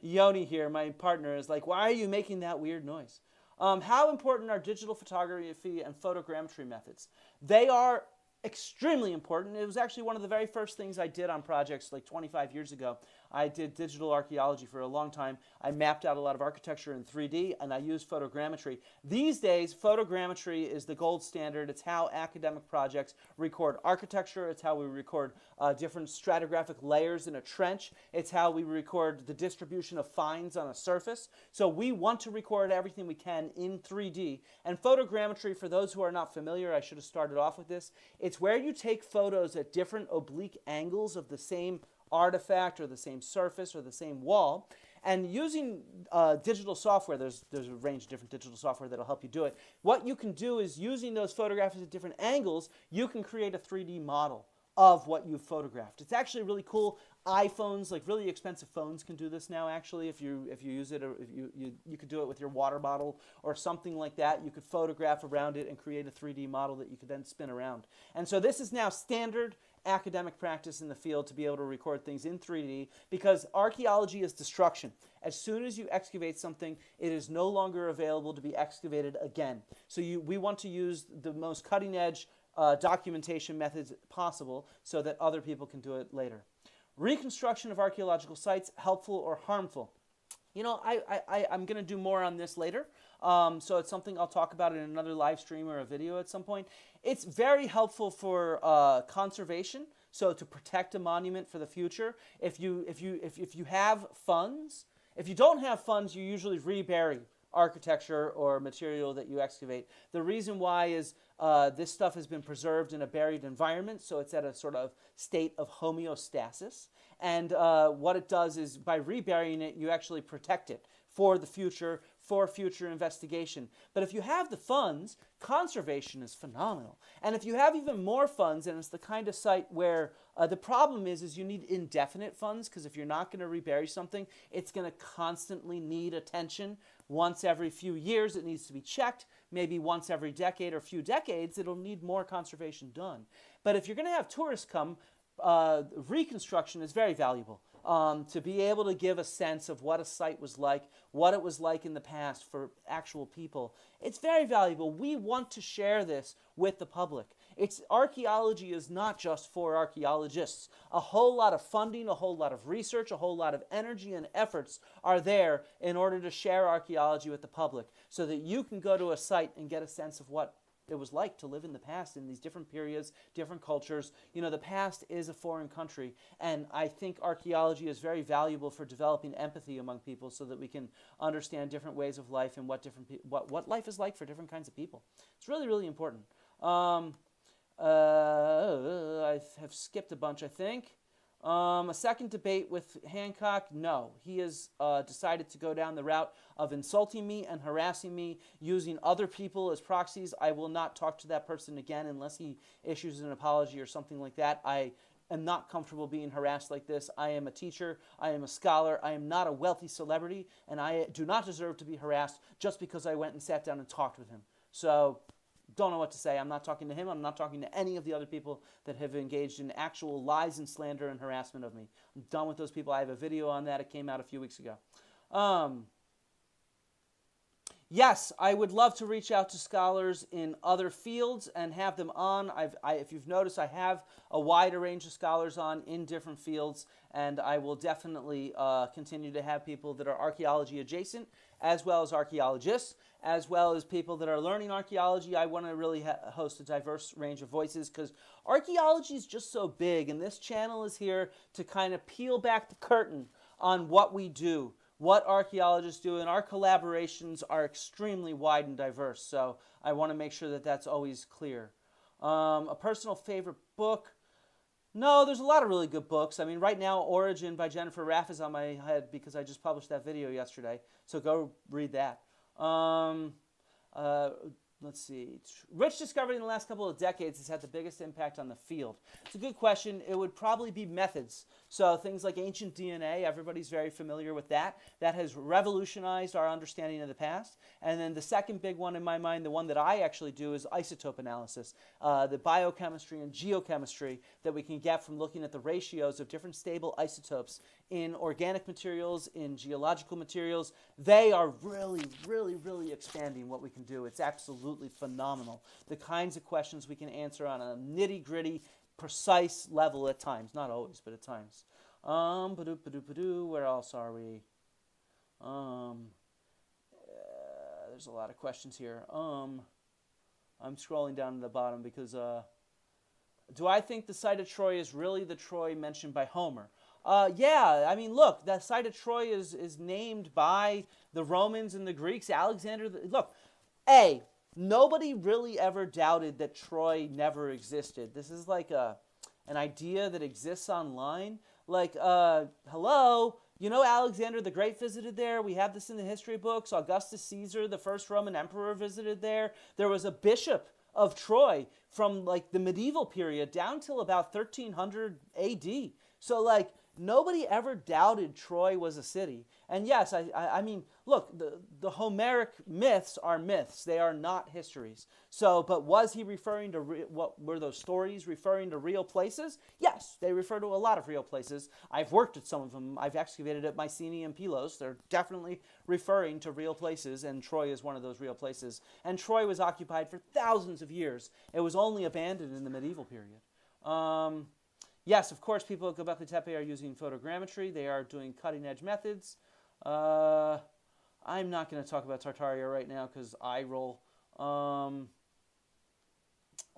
Yoni here, my partner, is like, why are you making that weird noise? How important are digital photography and photogrammetry methods? They are extremely important. It was actually one of the very first things I did on projects like 25 years ago. I did digital archaeology for a long time. I mapped out a lot of architecture in 3D, and I used photogrammetry. These days, photogrammetry is the gold standard. It's how academic projects record architecture. It's how we record different stratigraphic layers in a trench. It's how we record the distribution of finds on a surface. So we want to record everything we can in 3D. And photogrammetry, for those who are not familiar, I should have started off with this. It's where you take photos at different oblique angles of the same artifact or the same surface or the same wall. And using digital software, there's a range of different digital software that'll help you do it. What you can do is using those photographs at different angles, you can create a 3D model of what you've photographed. It's actually really cool. iPhones, like really expensive phones, can do this now. Actually, if you use it, or if you could do it with your water bottle or something like that. You could photograph around it and create a 3D model that you could then spin around. And so this is now standard academic practice in the field to be able to record things in 3D, because archaeology is destruction. As soon as you excavate something, it is no longer available to be excavated again. So we want to use the most cutting edge documentation methods possible so that other people can do it later. Reconstruction of archaeological sites, helpful or harmful? I'm going to do more on this later. So it's something I'll talk about in another live stream or a video at some point. It's very helpful for conservation, so to protect a monument for the future. If you have funds, if you don't have funds, you usually rebury architecture or material that you excavate. The reason why is this stuff has been preserved in a buried environment, so it's at a sort of state of homeostasis. And what it does is, by reburying it, you actually protect it for the future, for future investigation. But if you have the funds, conservation is phenomenal. And if you have even more funds, and it's the kind of site where the problem is you need indefinite funds, because if you're not going to rebury something, it's going to constantly need attention. Once every few years, it needs to be checked. Maybe once every decade or few decades, it'll need more conservation done. But if you're going to have tourists come, reconstruction is very valuable. To be able to give a sense of what a site was like, what it was like in the past for actual people. It's very valuable. We want to share this with the public. Archaeology is not just for archaeologists. A whole lot of funding, a whole lot of research, a whole lot of energy and efforts are there in order to share archaeology with the public, so that you can go to a site and get a sense of what it was like to live in the past in these different periods, different cultures. The past is a foreign country, and I think archaeology is very valuable for developing empathy among people, so that we can understand different ways of life and what life is like for different kinds of people. It's really, really important. I have skipped a bunch, I think. A second debate with Hancock, no. He has decided to go down the route of insulting me and harassing me, using other people as proxies. I will not talk to that person again unless he issues an apology or something like that. I am not comfortable being harassed like this. I am a teacher. I am a scholar. I am not a wealthy celebrity, and I do not deserve to be harassed just because I went and sat down and talked with him. So, don't know what to say. I'm not talking to him. I'm not talking to any of the other people that have engaged in actual lies and slander and harassment of me. I'm done with those people. I have a video on that. It came out a few weeks ago. Yes, I would love to reach out to scholars in other fields and have them on. If you've noticed, I have a wider range of scholars on in different fields, and I will definitely continue to have people that are archaeology adjacent, as well as archaeologists, as well as people that are learning archaeology. I want to really host a diverse range of voices because archaeology is just so big, and this channel is here to kind of peel back the curtain on what we do, what archaeologists do, and our collaborations are extremely wide and diverse. So I want to make sure that that's always clear. A personal favorite book? No, there's a lot of really good books. I mean, right now, Origin by Jennifer Raff is on my head because I just published that video yesterday. So go read that. Let's see. Which discovery in the last couple of decades has had the biggest impact on the field? It's a good question. It would probably be methods. So things like ancient DNA, everybody's very familiar with that. That has revolutionized our understanding of the past. And then the second big one in my mind, the one that I actually do, is isotope analysis. The biochemistry and geochemistry that we can get from looking at the ratios of different stable isotopes in organic materials, in geological materials. They are really, really, really expanding what we can do. It's absolutely phenomenal. The kinds of questions we can answer on a nitty-gritty, precise level at times. Not always, but at times. Where else are we? There's a lot of questions here. I'm scrolling down to the bottom because do I think the site of Troy is really the Troy mentioned by Homer? Yeah, I mean, look, the site of Troy is named by the Romans and the Greeks. Alexander, look, nobody really ever doubted that Troy never existed. This is like an idea that exists online. Like, hello, you know Alexander the Great visited there? We have this in the history books. Augustus Caesar, the first Roman emperor, visited there. There was a bishop of Troy from like the medieval period down till about 1300 AD. So like, nobody ever doubted Troy was a city. And yes, I mean, look, the Homeric myths are myths. They are not histories. So, but was he referring to, what were those stories referring to real places? Yes, they refer to a lot of real places. I've worked at some of them. I've excavated at Mycenae and Pylos. They're definitely referring to real places, and Troy is one of those real places. And Troy was occupied for thousands of years. It was only abandoned in the medieval period. Yes, of course, people at Göbekli Tepe are using photogrammetry. They are doing cutting-edge methods. I'm not going to talk about Tartaria right now because I roll.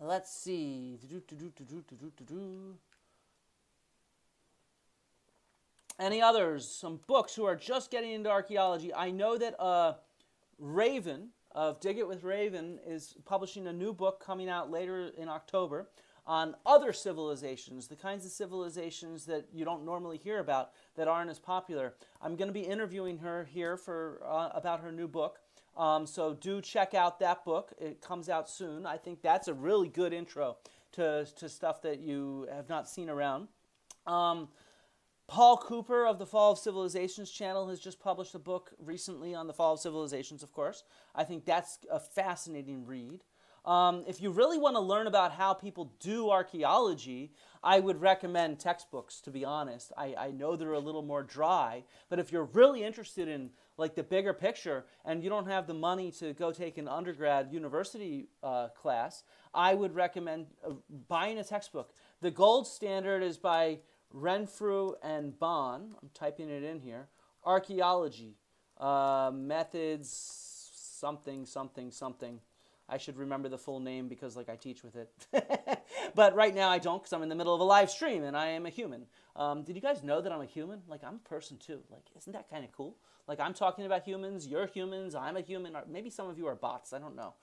Let's see. Any others? Some books who are just getting into archaeology. I know that Raven of Dig It with Raven is publishing a new book coming out later in October on other civilizations, the kinds of civilizations that you don't normally hear about that aren't as popular. I'm going to be interviewing her here for about her new book. So do check out that book. It comes out soon. I think that's a really good intro to stuff that you have not seen around. Paul Cooper of the Fall of Civilizations channel has just published a book recently on the Fall of Civilizations, of course. I think that's a fascinating read. If you really want to learn about how people do archaeology, I would recommend textbooks, to be honest. I know they're a little more dry, but if you're really interested in like the bigger picture and you don't have the money to go take an undergrad university class, I would recommend buying a textbook. The gold standard is by Renfrew and Bond. I'm typing it in here. Archaeology, methods, something. I should remember the full name because like I teach with it. But right now I don't because I'm in the middle of a live stream and I am a human. Did you guys know that I'm a human? Like, I'm a person too. Like, isn't that kind of cool? Like, I'm talking about humans, you're humans, I'm a human. Or maybe some of you are bots. I don't know.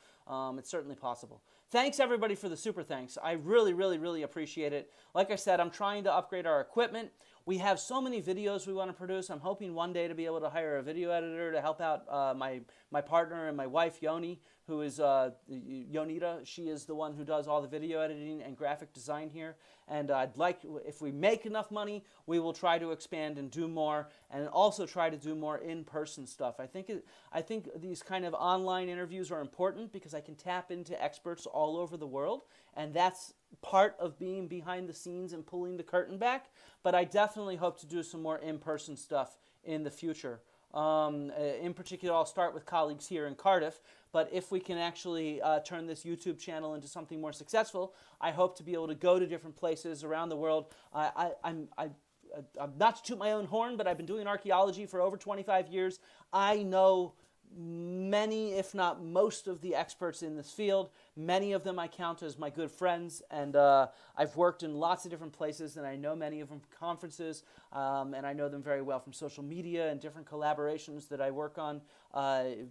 It's certainly possible. Thanks, everybody, for the super thanks. I really, really, really appreciate it. Like I said, I'm trying to upgrade our equipment. We have so many videos we want to produce. I'm hoping one day to be able to hire a video editor to help out my partner and my wife, Yoni, who is Yonita. She is the one who does all the video editing and graphic design here. And I'd like, if we make enough money, we will try to expand and do more, and also try to do more in-person stuff. I think these kind of online interviews are important because I can tap into experts all over the world, and that's part of being behind the scenes and pulling the curtain back. But I definitely hope to do some more in-person stuff in the future. In particular, I'll start with colleagues here in Cardiff, but if we can actually turn this YouTube channel into something more successful, I hope to be able to go to different places around the world. I'm not to toot my own horn, but I've been doing archaeology for over 25 years. I know many, if not most, of the experts in this field. Many of them I count as my good friends, and I've worked in lots of different places, and I know many of them from conferences, and I know them very well from social media and different collaborations that I work on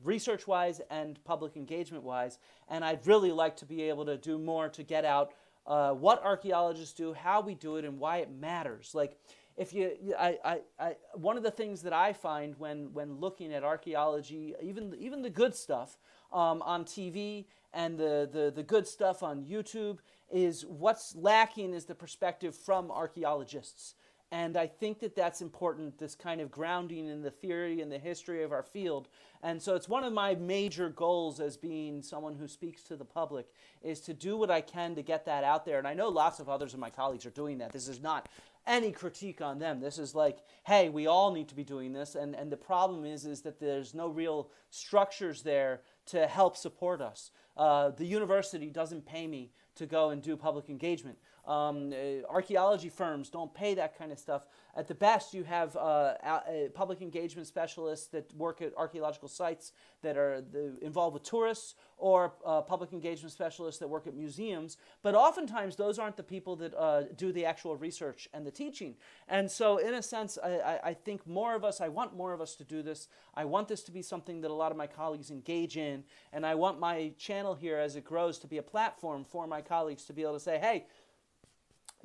research-wise and public engagement-wise. And I'd really like to be able to do more to get out what archaeologists do, how we do it, and why it matters. Like, if one of the things that I find when looking at archaeology, even the good stuff on TV and the good stuff on YouTube, is what's lacking is the perspective from archaeologists. And I think that that's important, this kind of grounding in the theory and the history of our field. And so it's one of my major goals as being someone who speaks to the public, is to do what I can to get that out there. And I know lots of others of my colleagues are doing that. This is not any critique on them. This is like, hey, we all need to be doing this. And the problem is that there's no real structures there to help support us. The university doesn't pay me to go and do public engagement. Archaeology firms don't pay that kind of stuff. At the best, you have public engagement specialists that work at archaeological sites that are involved with tourists, or public engagement specialists that work at museums. But oftentimes, those aren't the people that do the actual research and the teaching. And so, in a sense, I think more of us, I want more of us to do this. I want this to be something that a lot of my colleagues engage in. And I want my channel here, as it grows, to be a platform for my colleagues to be able to say, hey,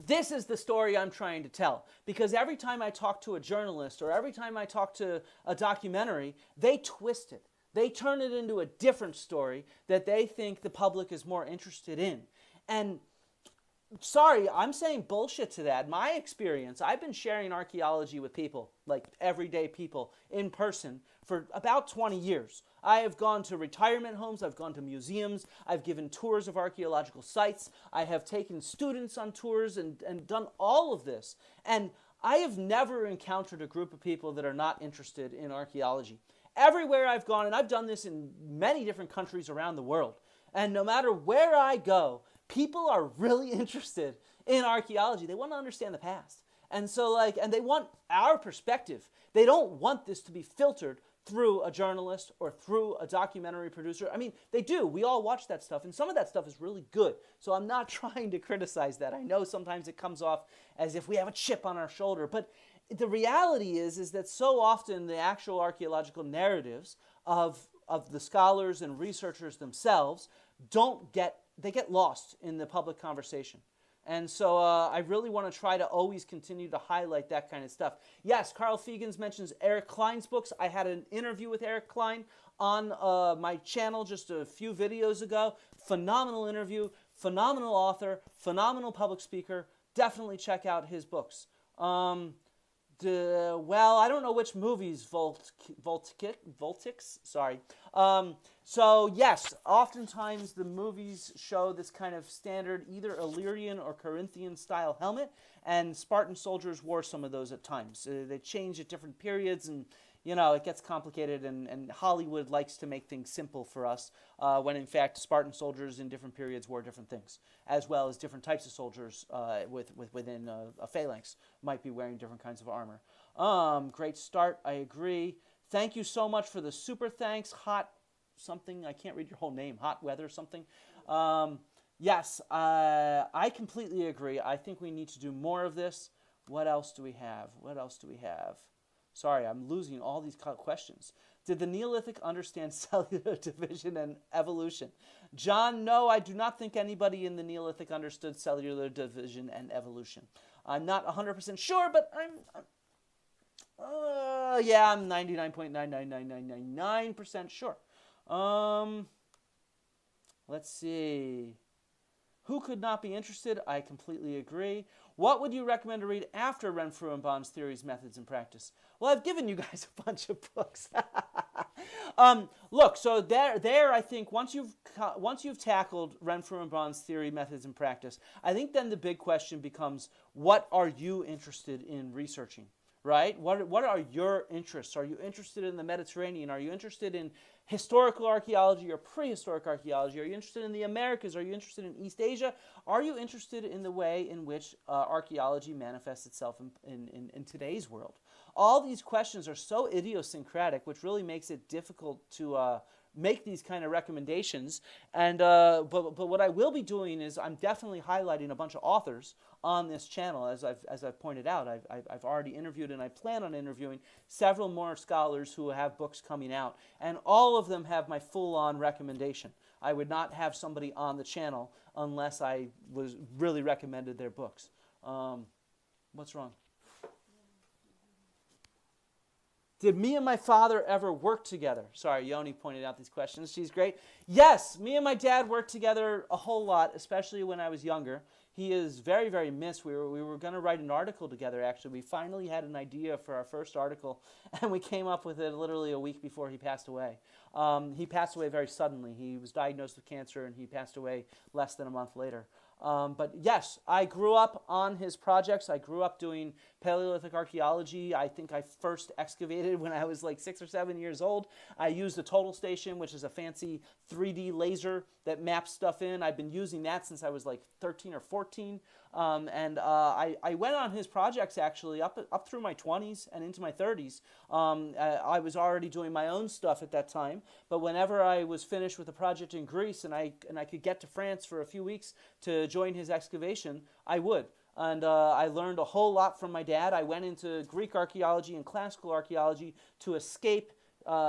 this is the story I'm trying to tell. Because every time I talk to a journalist, or every time I talk to a documentary, they twist it. They turn it into a different story that they think the public is more interested in. And sorry, I'm saying bullshit to that. My experience, I've been sharing archaeology with people, like everyday people, in person for about 20 years. I have gone to retirement homes, I've gone to museums, I've given tours of archaeological sites, I have taken students on tours and done all of this. And I have never encountered a group of people that are not interested in archaeology. Everywhere I've gone, and I've done this in many different countries around the world, and no matter where I go, people are really interested in archaeology. They want to understand the past. And so, and they want our perspective. They don't want this to be filtered through a journalist or through a documentary producer. I mean, they do. We all watch that stuff, and some of that stuff is really good. So I'm not trying to criticize that. I know sometimes it comes off as if we have a chip on our shoulder, but the reality is that so often the actual archaeological narratives of the scholars and researchers themselves they get lost in the public conversation. And so I really want to try to always continue to highlight that kind of stuff. Yes, Carl Fegans mentions Eric Klein's books. I had an interview with Eric Klein on my channel just a few videos ago. Phenomenal interview, phenomenal author, phenomenal public speaker. Definitely check out his books. Well, I don't know which movies, Voltix, sorry. So yes, oftentimes the movies show this kind of standard either Illyrian or Corinthian style helmet, and Spartan soldiers wore some of those at times. They change at different periods, and it gets complicated, and Hollywood likes to make things simple for us, when in fact Spartan soldiers in different periods wore different things, as well as different types of soldiers within a phalanx might be wearing different kinds of armor. Great start, I agree. Thank you so much for the super thanks, Hot something, I can't read your whole name, Hot Weather something. Yes, I completely agree. I think we need to do more of this. What else do we have? Sorry, I'm losing all these questions. Did the Neolithic understand cellular division and evolution? John, no, I do not think anybody in the Neolithic understood cellular division and evolution. I'm not 100% sure, but I'm 99.99999% sure. Let's see. Who could not be interested? I completely agree. What would you recommend to read after Renfrew and Bond's Theories, Methods, and Practice? Well, I've given you guys a bunch of books. Look, so there, I think once you've tackled Renfrew and Bond's Theory, Methods, and Practice, I think then the big question becomes, what are you interested in researching? right? What are your interests? Are you interested in the Mediterranean? Are you interested in historical archaeology or prehistoric archaeology? Are you interested in the Americas? Are you interested in East Asia? Are you interested in the way in which archaeology manifests itself in today's world? All these questions are so idiosyncratic, which really makes it difficult to make these kind of recommendations. And but what I will be doing is I'm definitely highlighting a bunch of authors on this channel. As I've pointed out, I've already interviewed, and I plan on interviewing several more scholars who have books coming out, and all of them have my full-on recommendation. I would not have somebody on the channel unless I was really recommended their books. What's wrong? Did me and my father ever work together? Sorry, Yoni pointed out these questions. She's great. Yes, me and my dad worked together a whole lot, especially when I was younger. He is very, very missed. We were going to write an article together, actually. We finally had an idea for our first article, and we came up with it literally a week before he passed away. He passed away very suddenly. He was diagnosed with cancer, and he passed away less than a month later. But yes, I grew up on his projects. I grew up doing Paleolithic archaeology. I think I first excavated when I was like 6 or 7 years old. I used a total station, which is a fancy 3D laser that maps stuff in. I've been using that since I was like 13 or 14. I went on his projects actually up through my 20s and into my 30s. I was already doing my own stuff at that time, but whenever I was finished with a project in Greece and I could get to France for a few weeks to join his excavation, I would. And I learned a whole lot from my dad. I went into Greek archaeology and classical archaeology to escape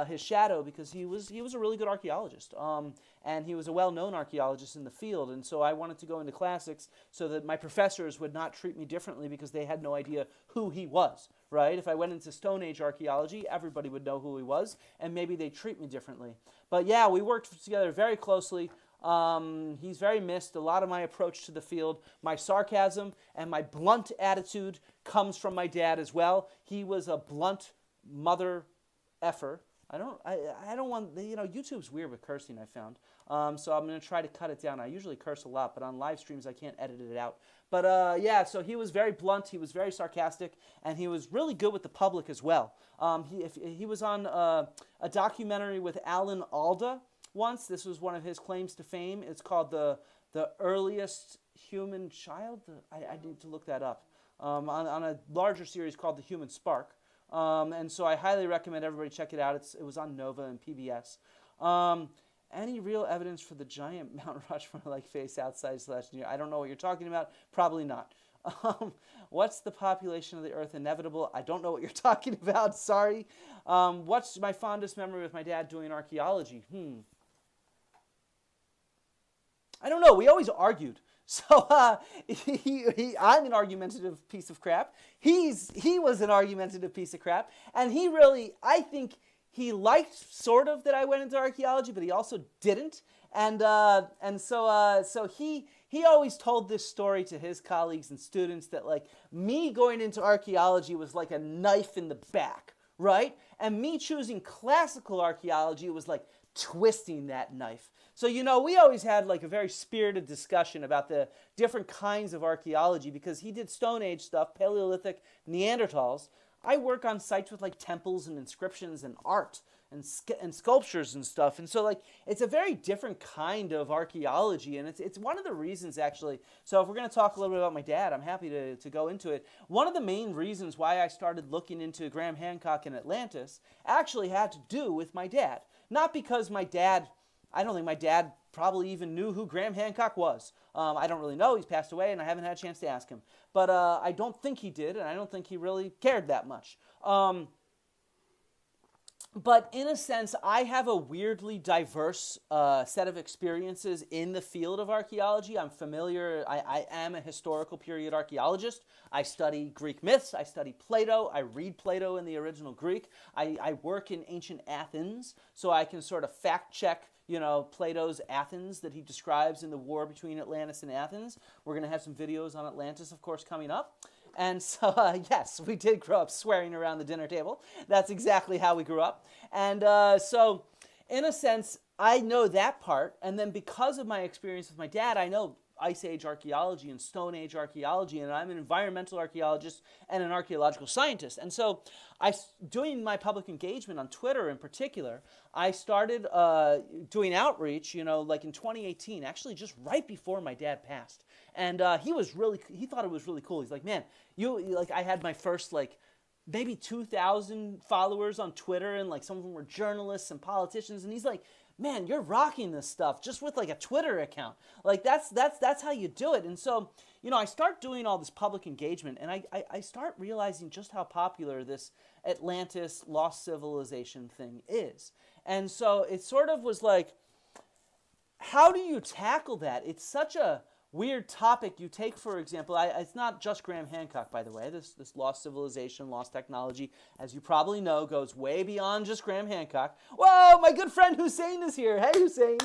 his shadow, because he was a really good archaeologist, and he was a well-known archaeologist in the field. And so I wanted to go into classics so that my professors would not treat me differently because they had no idea who he was, right? If I went into Stone Age archaeology, everybody would know who he was, and maybe they'd treat me differently. But yeah, we worked together very closely. He's very missed. A lot of my approach to the field, my sarcasm and my blunt attitude comes from my dad as well. He was a blunt mother effer. I don't want, YouTube's weird with cursing, I found. So I'm going to try to cut it down. I usually curse a lot, but on live streams I can't edit it out. But yeah, so he was very blunt, he was very sarcastic, and he was really good with the public as well. He was on a documentary with Alan Alda once. This was one of his claims to fame. It's called The Earliest Human Child. I need to look that up. On a larger series called The Human Spark. And so I highly recommend everybody check it out. It was on Nova and PBS. Any real evidence for the giant Mount Rushmore-like face outside /near? I don't know what you're talking about. Probably not. What's the population of the Earth inevitable? I don't know what you're talking about. Sorry. What's my fondest memory with my dad doing archaeology? I don't know. We always argued. So I'm an argumentative piece of crap. He was an argumentative piece of crap. And he really, I think he liked sort of that I went into archaeology, but he also didn't. And so he always told this story to his colleagues and students that like me going into archaeology was like a knife in the back, right? And me choosing classical archaeology was like twisting that knife. So, we always had like a very spirited discussion about the different kinds of archaeology, because he did Stone Age stuff, Paleolithic, Neanderthals. I work on sites with like temples and inscriptions and art and sculptures and stuff. And so like it's a very different kind of archaeology, and it's one of the reasons actually. So if we're going to talk a little bit about my dad, I'm happy to go into it. One of the main reasons why I started looking into Graham Hancock and Atlantis actually had to do with my dad. Not because I don't think my dad probably even knew who Graham Hancock was. I don't really know. He's passed away, and I haven't had a chance to ask him. But I don't think he did, and I don't think he really cared that much. But in a sense, I have a weirdly diverse set of experiences in the field of archaeology. I'm familiar. I am a historical period archaeologist. I study Greek myths. I study Plato. I read Plato in the original Greek. I work in ancient Athens, so I can sort of fact check Plato's Athens that he describes in the war between Atlantis and Athens. We're going to have some videos on Atlantis, of course, coming up. And so, yes, we did grow up swearing around the dinner table. That's exactly how we grew up. And so, in a sense, I know that part. And then because of my experience with my dad, I know Ice Age archaeology and Stone Age archaeology, and I'm an environmental archaeologist and an archaeological scientist. And so doing my public engagement on Twitter in particular, I started doing outreach, like in 2018, actually just right before my dad passed. And he thought it was really cool. He's like, man, I had my first maybe 2,000 followers on Twitter, and some of them were journalists and politicians. And he's like, man, you're rocking this stuff just with a Twitter account. That's how you do it. And so, I start doing all this public engagement, and I start realizing just how popular this Atlantis lost civilization thing is. And so it sort of was like, how do you tackle that? It's such a weird topic. You take, for example, it's not just Graham Hancock, by the way. This lost civilization, lost technology, as you probably know, goes way beyond just Graham Hancock. Whoa, my good friend Hussein is here. Hey, Hussein.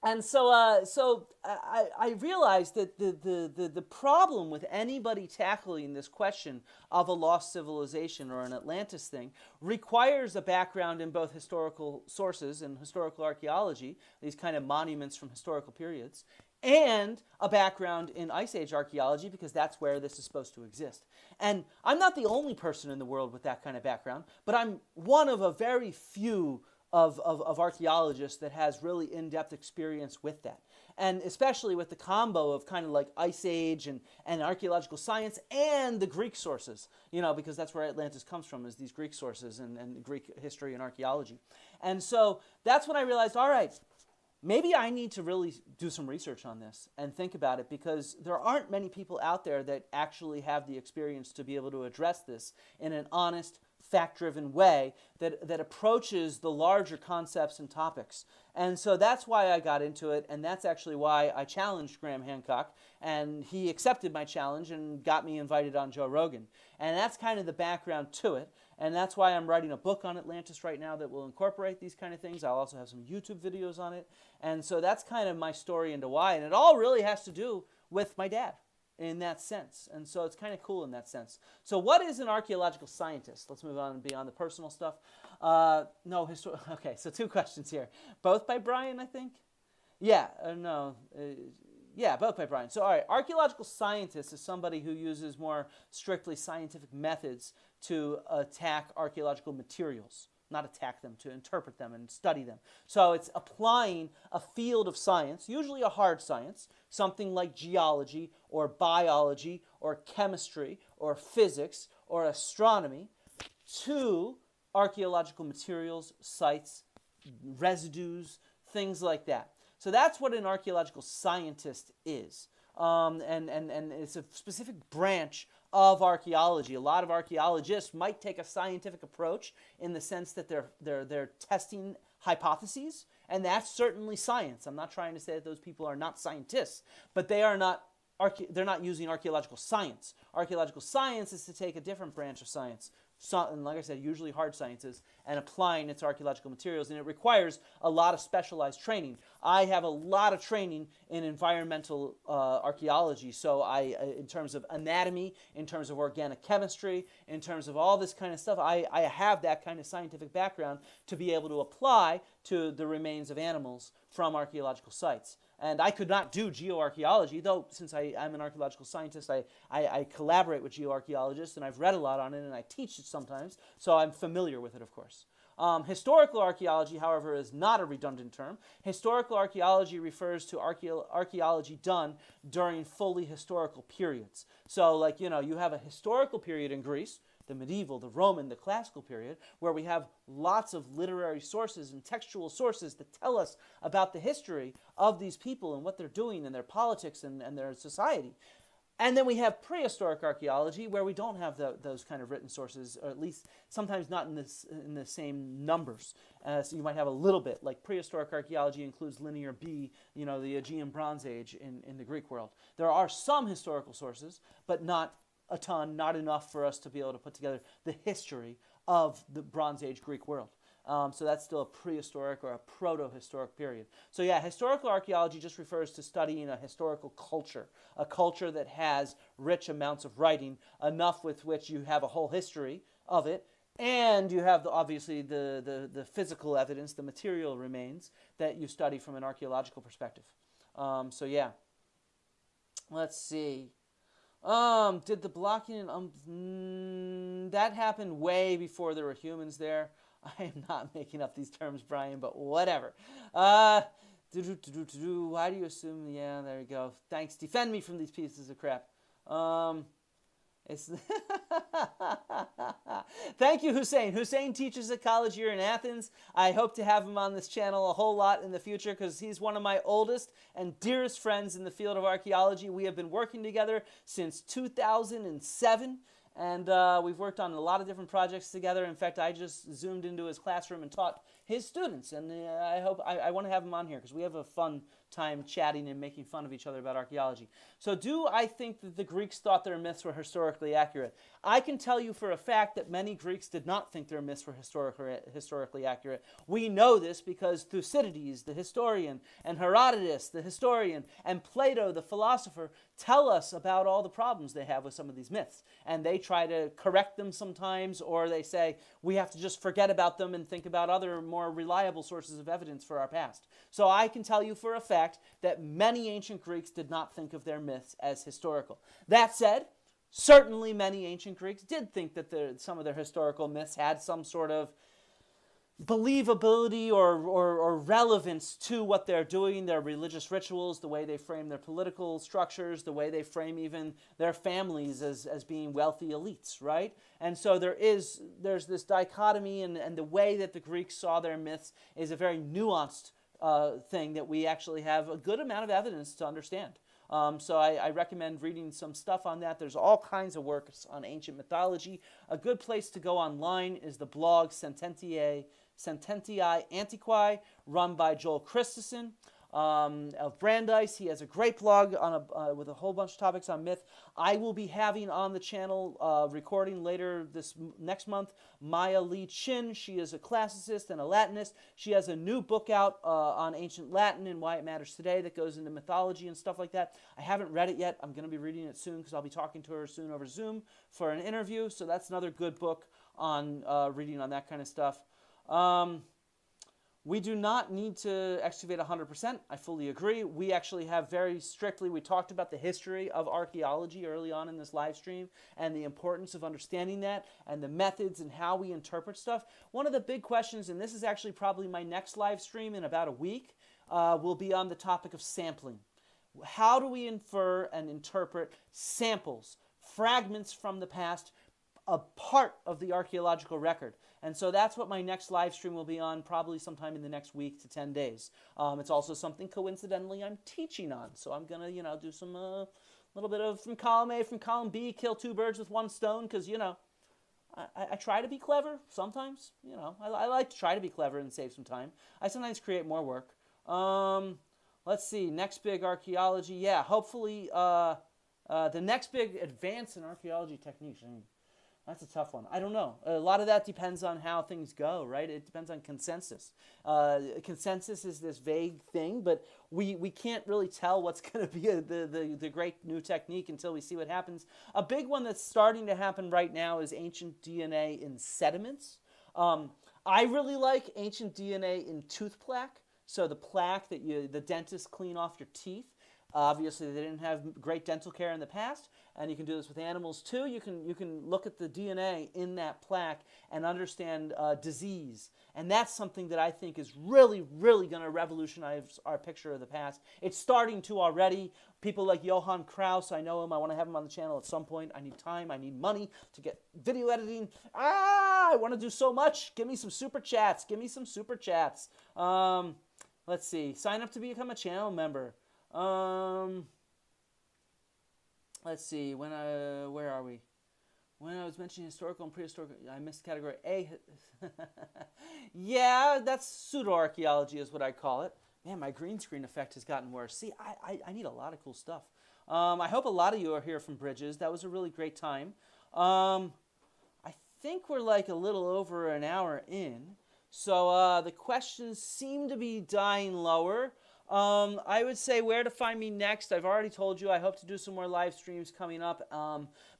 And so I realized that the problem with anybody tackling this question of a lost civilization or an Atlantis thing requires a background in both historical sources and historical archaeology, these kind of monuments from historical periods, and a background in Ice Age archaeology, because that's where this is supposed to exist. And I'm not the only person in the world with that kind of background, but I'm one of a very few of archaeologists that has really in-depth experience with that. And especially with the combo of kind of Ice Age and archaeological science and the Greek sources, because that's where Atlantis comes from, is these Greek sources and Greek history and archaeology. And so that's when I realized, all right, maybe I need to really do some research on this and think about it, because there aren't many people out there that actually have the experience to be able to address this in an honest, fact-driven way that approaches the larger concepts and topics. And so that's why I got into it, and that's actually why I challenged Graham Hancock, and he accepted my challenge and got me invited on Joe Rogan. And that's kind of the background to it, and that's why I'm writing a book on Atlantis right now that will incorporate these kind of things. I'll also have some YouTube videos on it. And so that's kind of my story into why, and it all really has to do with my dad in that sense. And so it's kind of cool in that sense. So what is an archaeological scientist? Let's move on beyond the personal stuff. Okay, so two questions here. Both by Brian, I think? Yeah, both by Brian. So all right, archaeological scientist is somebody who uses more strictly scientific methods to attack archaeological materials. Not attack them, to interpret them and study them. So it's applying a field of science, usually a hard science, something like geology or biology or chemistry or physics or astronomy, to archaeological materials, sites, residues, things like that. So that's what an archaeological scientist is. And it's a specific branch of archaeology. A lot of archaeologists might take a scientific approach in the sense that they're testing hypotheses, and that's certainly science. I'm not trying to say that those people are not scientists, but they're not using archaeological science. Archaeological science is to take a different branch of science, and like I said, usually hard sciences, and applying it to archaeological materials, and it requires a lot of specialized training. I have a lot of training in environmental archaeology, so in terms of anatomy, in terms of organic chemistry, in terms of all this kind of stuff, I have that kind of scientific background to be able to apply to the remains of animals from archaeological sites. And I could not do geoarchaeology, though since I'm an archaeological scientist, I collaborate with geoarchaeologists, and I've read a lot on it, and I teach it sometimes, so I'm familiar with it, of course. Historical archaeology, however, is not a redundant term. Historical archaeology refers to archaeology done during fully historical periods. So, you have a historical period in Greece, the medieval, the Roman, the classical period, where we have lots of literary sources and textual sources that tell us about the history of these people and what they're doing and their politics and their society. And then we have prehistoric archaeology, where we don't have those kind of written sources, or at least sometimes not in the same numbers. So you might have a little bit, like prehistoric archaeology includes Linear B, the Aegean Bronze Age in the Greek world. There are some historical sources, but not a ton, not enough for us to be able to put together the history of the Bronze Age Greek world. So that's still a prehistoric or a proto-historic period. So yeah, historical archaeology just refers to studying a historical culture, a culture that has rich amounts of writing, enough with which you have a whole history of it, And you have, obviously, the physical evidence, the material remains that you study from an archaeological perspective. So, yeah. Let's see. Did the blocking that happened way before there were humans there. I am not making up these terms, Brian, but whatever. Why do you assume? Yeah, there you go. Thanks. Defend me from these pieces of crap. It's Thank you, Hussein. Hussein teaches at college here in Athens. I hope to have him on this channel a whole lot in the future because he's one of my oldest and dearest friends in the field of archaeology. We have been working together since 2007. And we've worked on a lot of different projects together. In fact, I just zoomed into his classroom and taught his students. And I want to have him on here because we have a fun time chatting and making fun of each other about archaeology. So do I think that the Greeks thought their myths were historically accurate? I can tell you for a fact that many Greeks did not think their myths were historically accurate. We know this because Thucydides, the historian, and Herodotus, the historian, and Plato, the philosopher, tell us about all the problems they have with some of these myths. And they try to correct them sometimes, or they say, we have to just forget about them and think about other more reliable sources of evidence for our past. So I can tell you for a fact that many ancient Greeks did not think of their myths as historical. That said, certainly many ancient Greeks did think that some of their historical myths had some sort of believability or relevance to what they're doing, their religious rituals, the way they frame their political structures, the way they frame even their families as being wealthy elites, right? And so there's this dichotomy, and the way that the Greeks saw their myths is a very nuanced thing that we actually have a good amount of evidence to understand. So I recommend reading some stuff on that. There's all kinds of works on ancient mythology. A good place to go online is the blog Sententiae Antiquae, run by Joel Christensen of Brandeis. He has a great blog on with a whole bunch of topics on myth. I will be having on the channel recording later this next month Maya Lee Chin. She is a classicist and a Latinist. She has a new book out on ancient Latin and why it matters today that goes into mythology and stuff like that. I haven't read it yet. I'm going to be reading it soon because I'll be talking to her soon over Zoom for an interview. So that's another good book on reading on that kind of stuff. We do not need to excavate 100%. I fully agree. We actually have very strictly, we talked about the history of archaeology early on in this live stream and the importance of understanding that and the methods and how we interpret stuff. One of the big questions, and this is actually probably my next live stream in about a week, will be on the topic of sampling. How do we infer and interpret samples, fragments from the past, a part of the archaeological record? And so that's what my next live stream will be on, probably sometime in the next week to 10 days. It's also something, coincidentally, I'm teaching on. So I'm going to, do some little bit of from column A, from column B, kill two birds with one stone, because, I try to be clever sometimes. I like to try to be clever and save some time. I sometimes create more work. Let's see, next big archaeology. Yeah, hopefully the next big advance in archaeology techniques. That's a tough one. I don't know. A lot of that depends on how things go, right? It depends on consensus. Consensus is this vague thing, but we can't really tell what's going to be the great new technique until we see what happens. A big one that's starting to happen right now is ancient DNA in sediments. I really like ancient DNA in tooth plaque. So the plaque that the dentists clean off your teeth. Obviously, they didn't have great dental care in the past, and you can do this with animals too. You can look at the DNA in that plaque and understand disease, and that's something that I think is really, really going to revolutionize our picture of the past. It's starting to already. People like Johann Kraus, I know him. I want to have him on the channel at some point. I need time. I need money to get video editing. I want to do so much. Give me some super chats. Give me some super chats. Let's see. Sign up to become a channel member. Let's see, where are we? When I was mentioning historical and prehistorical, I missed category A. Yeah, that's pseudo-archaeology is what I call it. Man, my green screen effect has gotten worse. See, I need a lot of cool stuff. I hope a lot of you are here from Bridges. That was a really great time. I think we're like a little over an hour in. So the questions seem to be dying lower. I would say where to find me next. I've already told you I hope to do some more live streams coming up.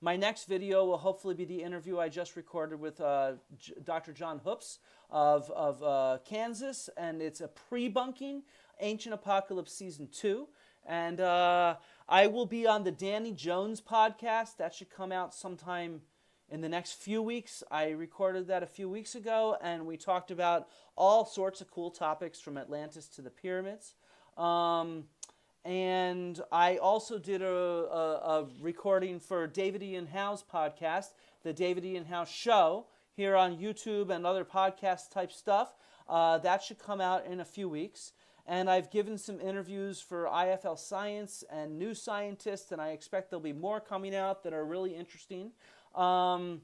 My next video will hopefully be the interview I just recorded with Dr. John Hoops of Kansas, and it's a pre-bunking Ancient Apocalypse Season 2. And I will be on the Danny Jones podcast. That should come out sometime in the next few weeks. I recorded that a few weeks ago, and we talked about all sorts of cool topics from Atlantis to the pyramids. And I also did a recording for David Ian Howe's podcast, the David Ian Howe Show, here on YouTube and other podcast type stuff. That should come out in a few weeks. And I've given some interviews for IFL Science and New Scientist, and I expect there'll be more coming out that are really interesting. So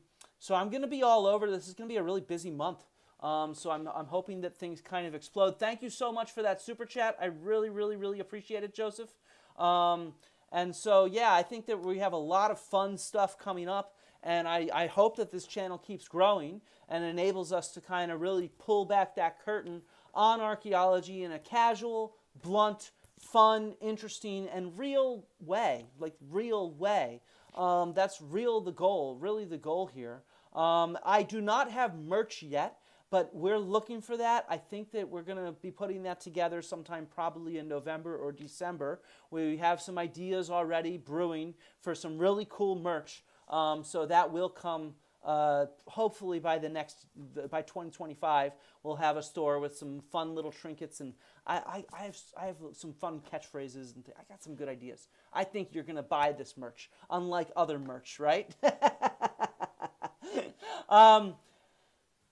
I'm going to be all over. This is going to be a really busy month. So I'm hoping that things kind of explode. Thank you so much for that super chat. I really, really, really appreciate it, Joseph. And so, yeah, I think that we have a lot of fun stuff coming up. And I hope that this channel keeps growing and enables us to kind of really pull back that curtain on archaeology in a casual, blunt, fun, interesting, and real way. Like, real way. That's really the goal here. I do not have merch yet, but we're looking for that. I think that we're going to be putting that together sometime probably in November or December. We have some ideas already brewing for some really cool merch. So that will come hopefully by 2025. We'll have a store with some fun little trinkets, and I have some fun catchphrases, and I got some good ideas. I think you're going to buy this merch, unlike other merch, right?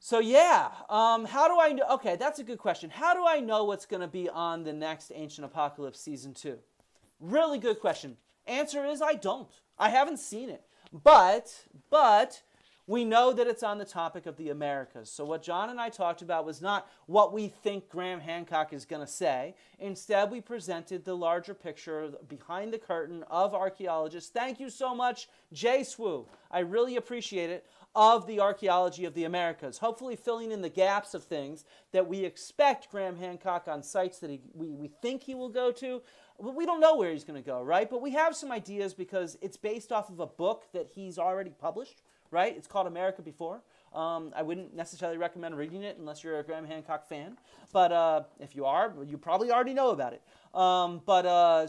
So yeah, how do I know? Okay, that's a good question. How do I know what's going to be on the next Ancient Apocalypse Season 2? Really good question. Answer is I don't. I haven't seen it. But we know that it's on the topic of the Americas. So what John and I talked about was not what we think Graham Hancock is going to say. Instead, we presented the larger picture behind the curtain of archaeologists. Thank you so much, Jay Swoo. I really appreciate it. Of the archaeology of the Americas, hopefully filling in the gaps of things that we expect Graham Hancock on sites that we think he will go to. We don't know where he's going to go, right? But we have some ideas because it's based off of a book that he's already published, right? It's called America Before. I wouldn't necessarily recommend reading it unless you're a Graham Hancock fan. But if you are, you probably already know about it.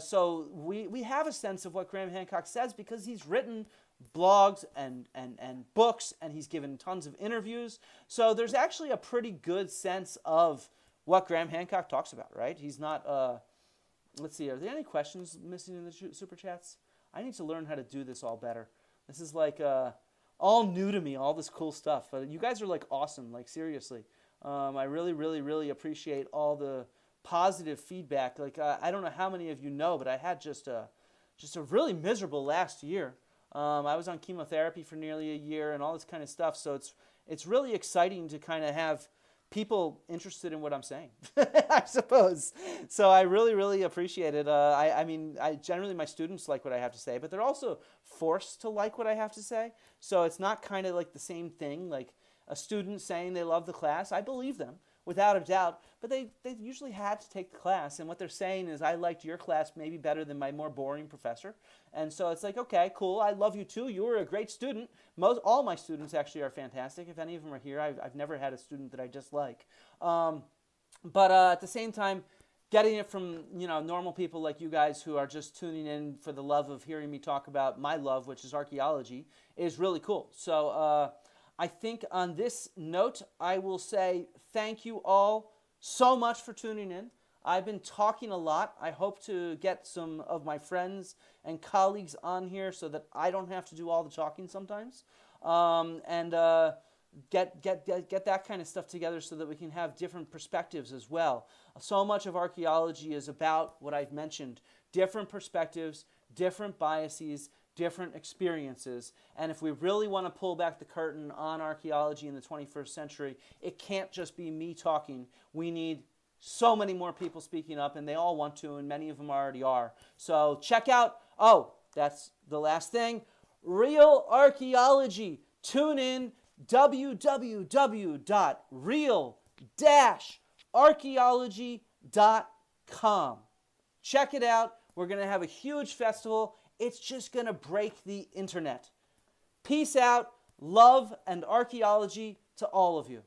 So we have a sense of what Graham Hancock says because he's written blogs and books, and he's given tons of interviews. So there's actually a pretty good sense of what Graham Hancock talks about, right? He's not, let's see, are there any questions missing in the super chats? I need to learn how to do this all better. This is like all new to me, all this cool stuff. You guys are like awesome, like seriously. I really, really, really appreciate all the positive feedback. Like I don't know how many of you know, but I had just a really miserable last year. I was on chemotherapy for nearly a year and all this kind of stuff. So it's really exciting to kind of have people interested in what I'm saying, I suppose. So I really, really appreciate it. I mean, generally my students like what I have to say, but they're also forced to like what I have to say. So it's not kind of like the same thing, like a student saying they love the class. I believe them, without a doubt, but they usually had to take the class, and what they're saying is, I liked your class maybe better than my more boring professor. And so it's like, okay, cool, I love you too, you were a great student. All my students actually are fantastic. If any of them are here, I've never had a student that I dislike. But at the same time, getting it from normal people like you guys who are just tuning in for the love of hearing me talk about my love, which is archaeology, is really cool. So I think on this note, I will say thank you all so much for tuning in. I've been talking a lot. I hope to get some of my friends and colleagues on here so that I don't have to do all the talking sometimes. And get that kind of stuff together so that we can have different perspectives as well. So much of archaeology is about what I've mentioned, different perspectives, different biases, different experiences. And if we really want to pull back the curtain on archaeology in the 21st century, it can't just be me talking. We need so many more people speaking up, and they all want to, and many of them already are. So check out, that's the last thing, Real Archaeology. Tune in, www.real-archaeology.com. Check it out. We're going to have a huge festival. It's just going to break the internet. Peace out. Love and archaeology to all of you.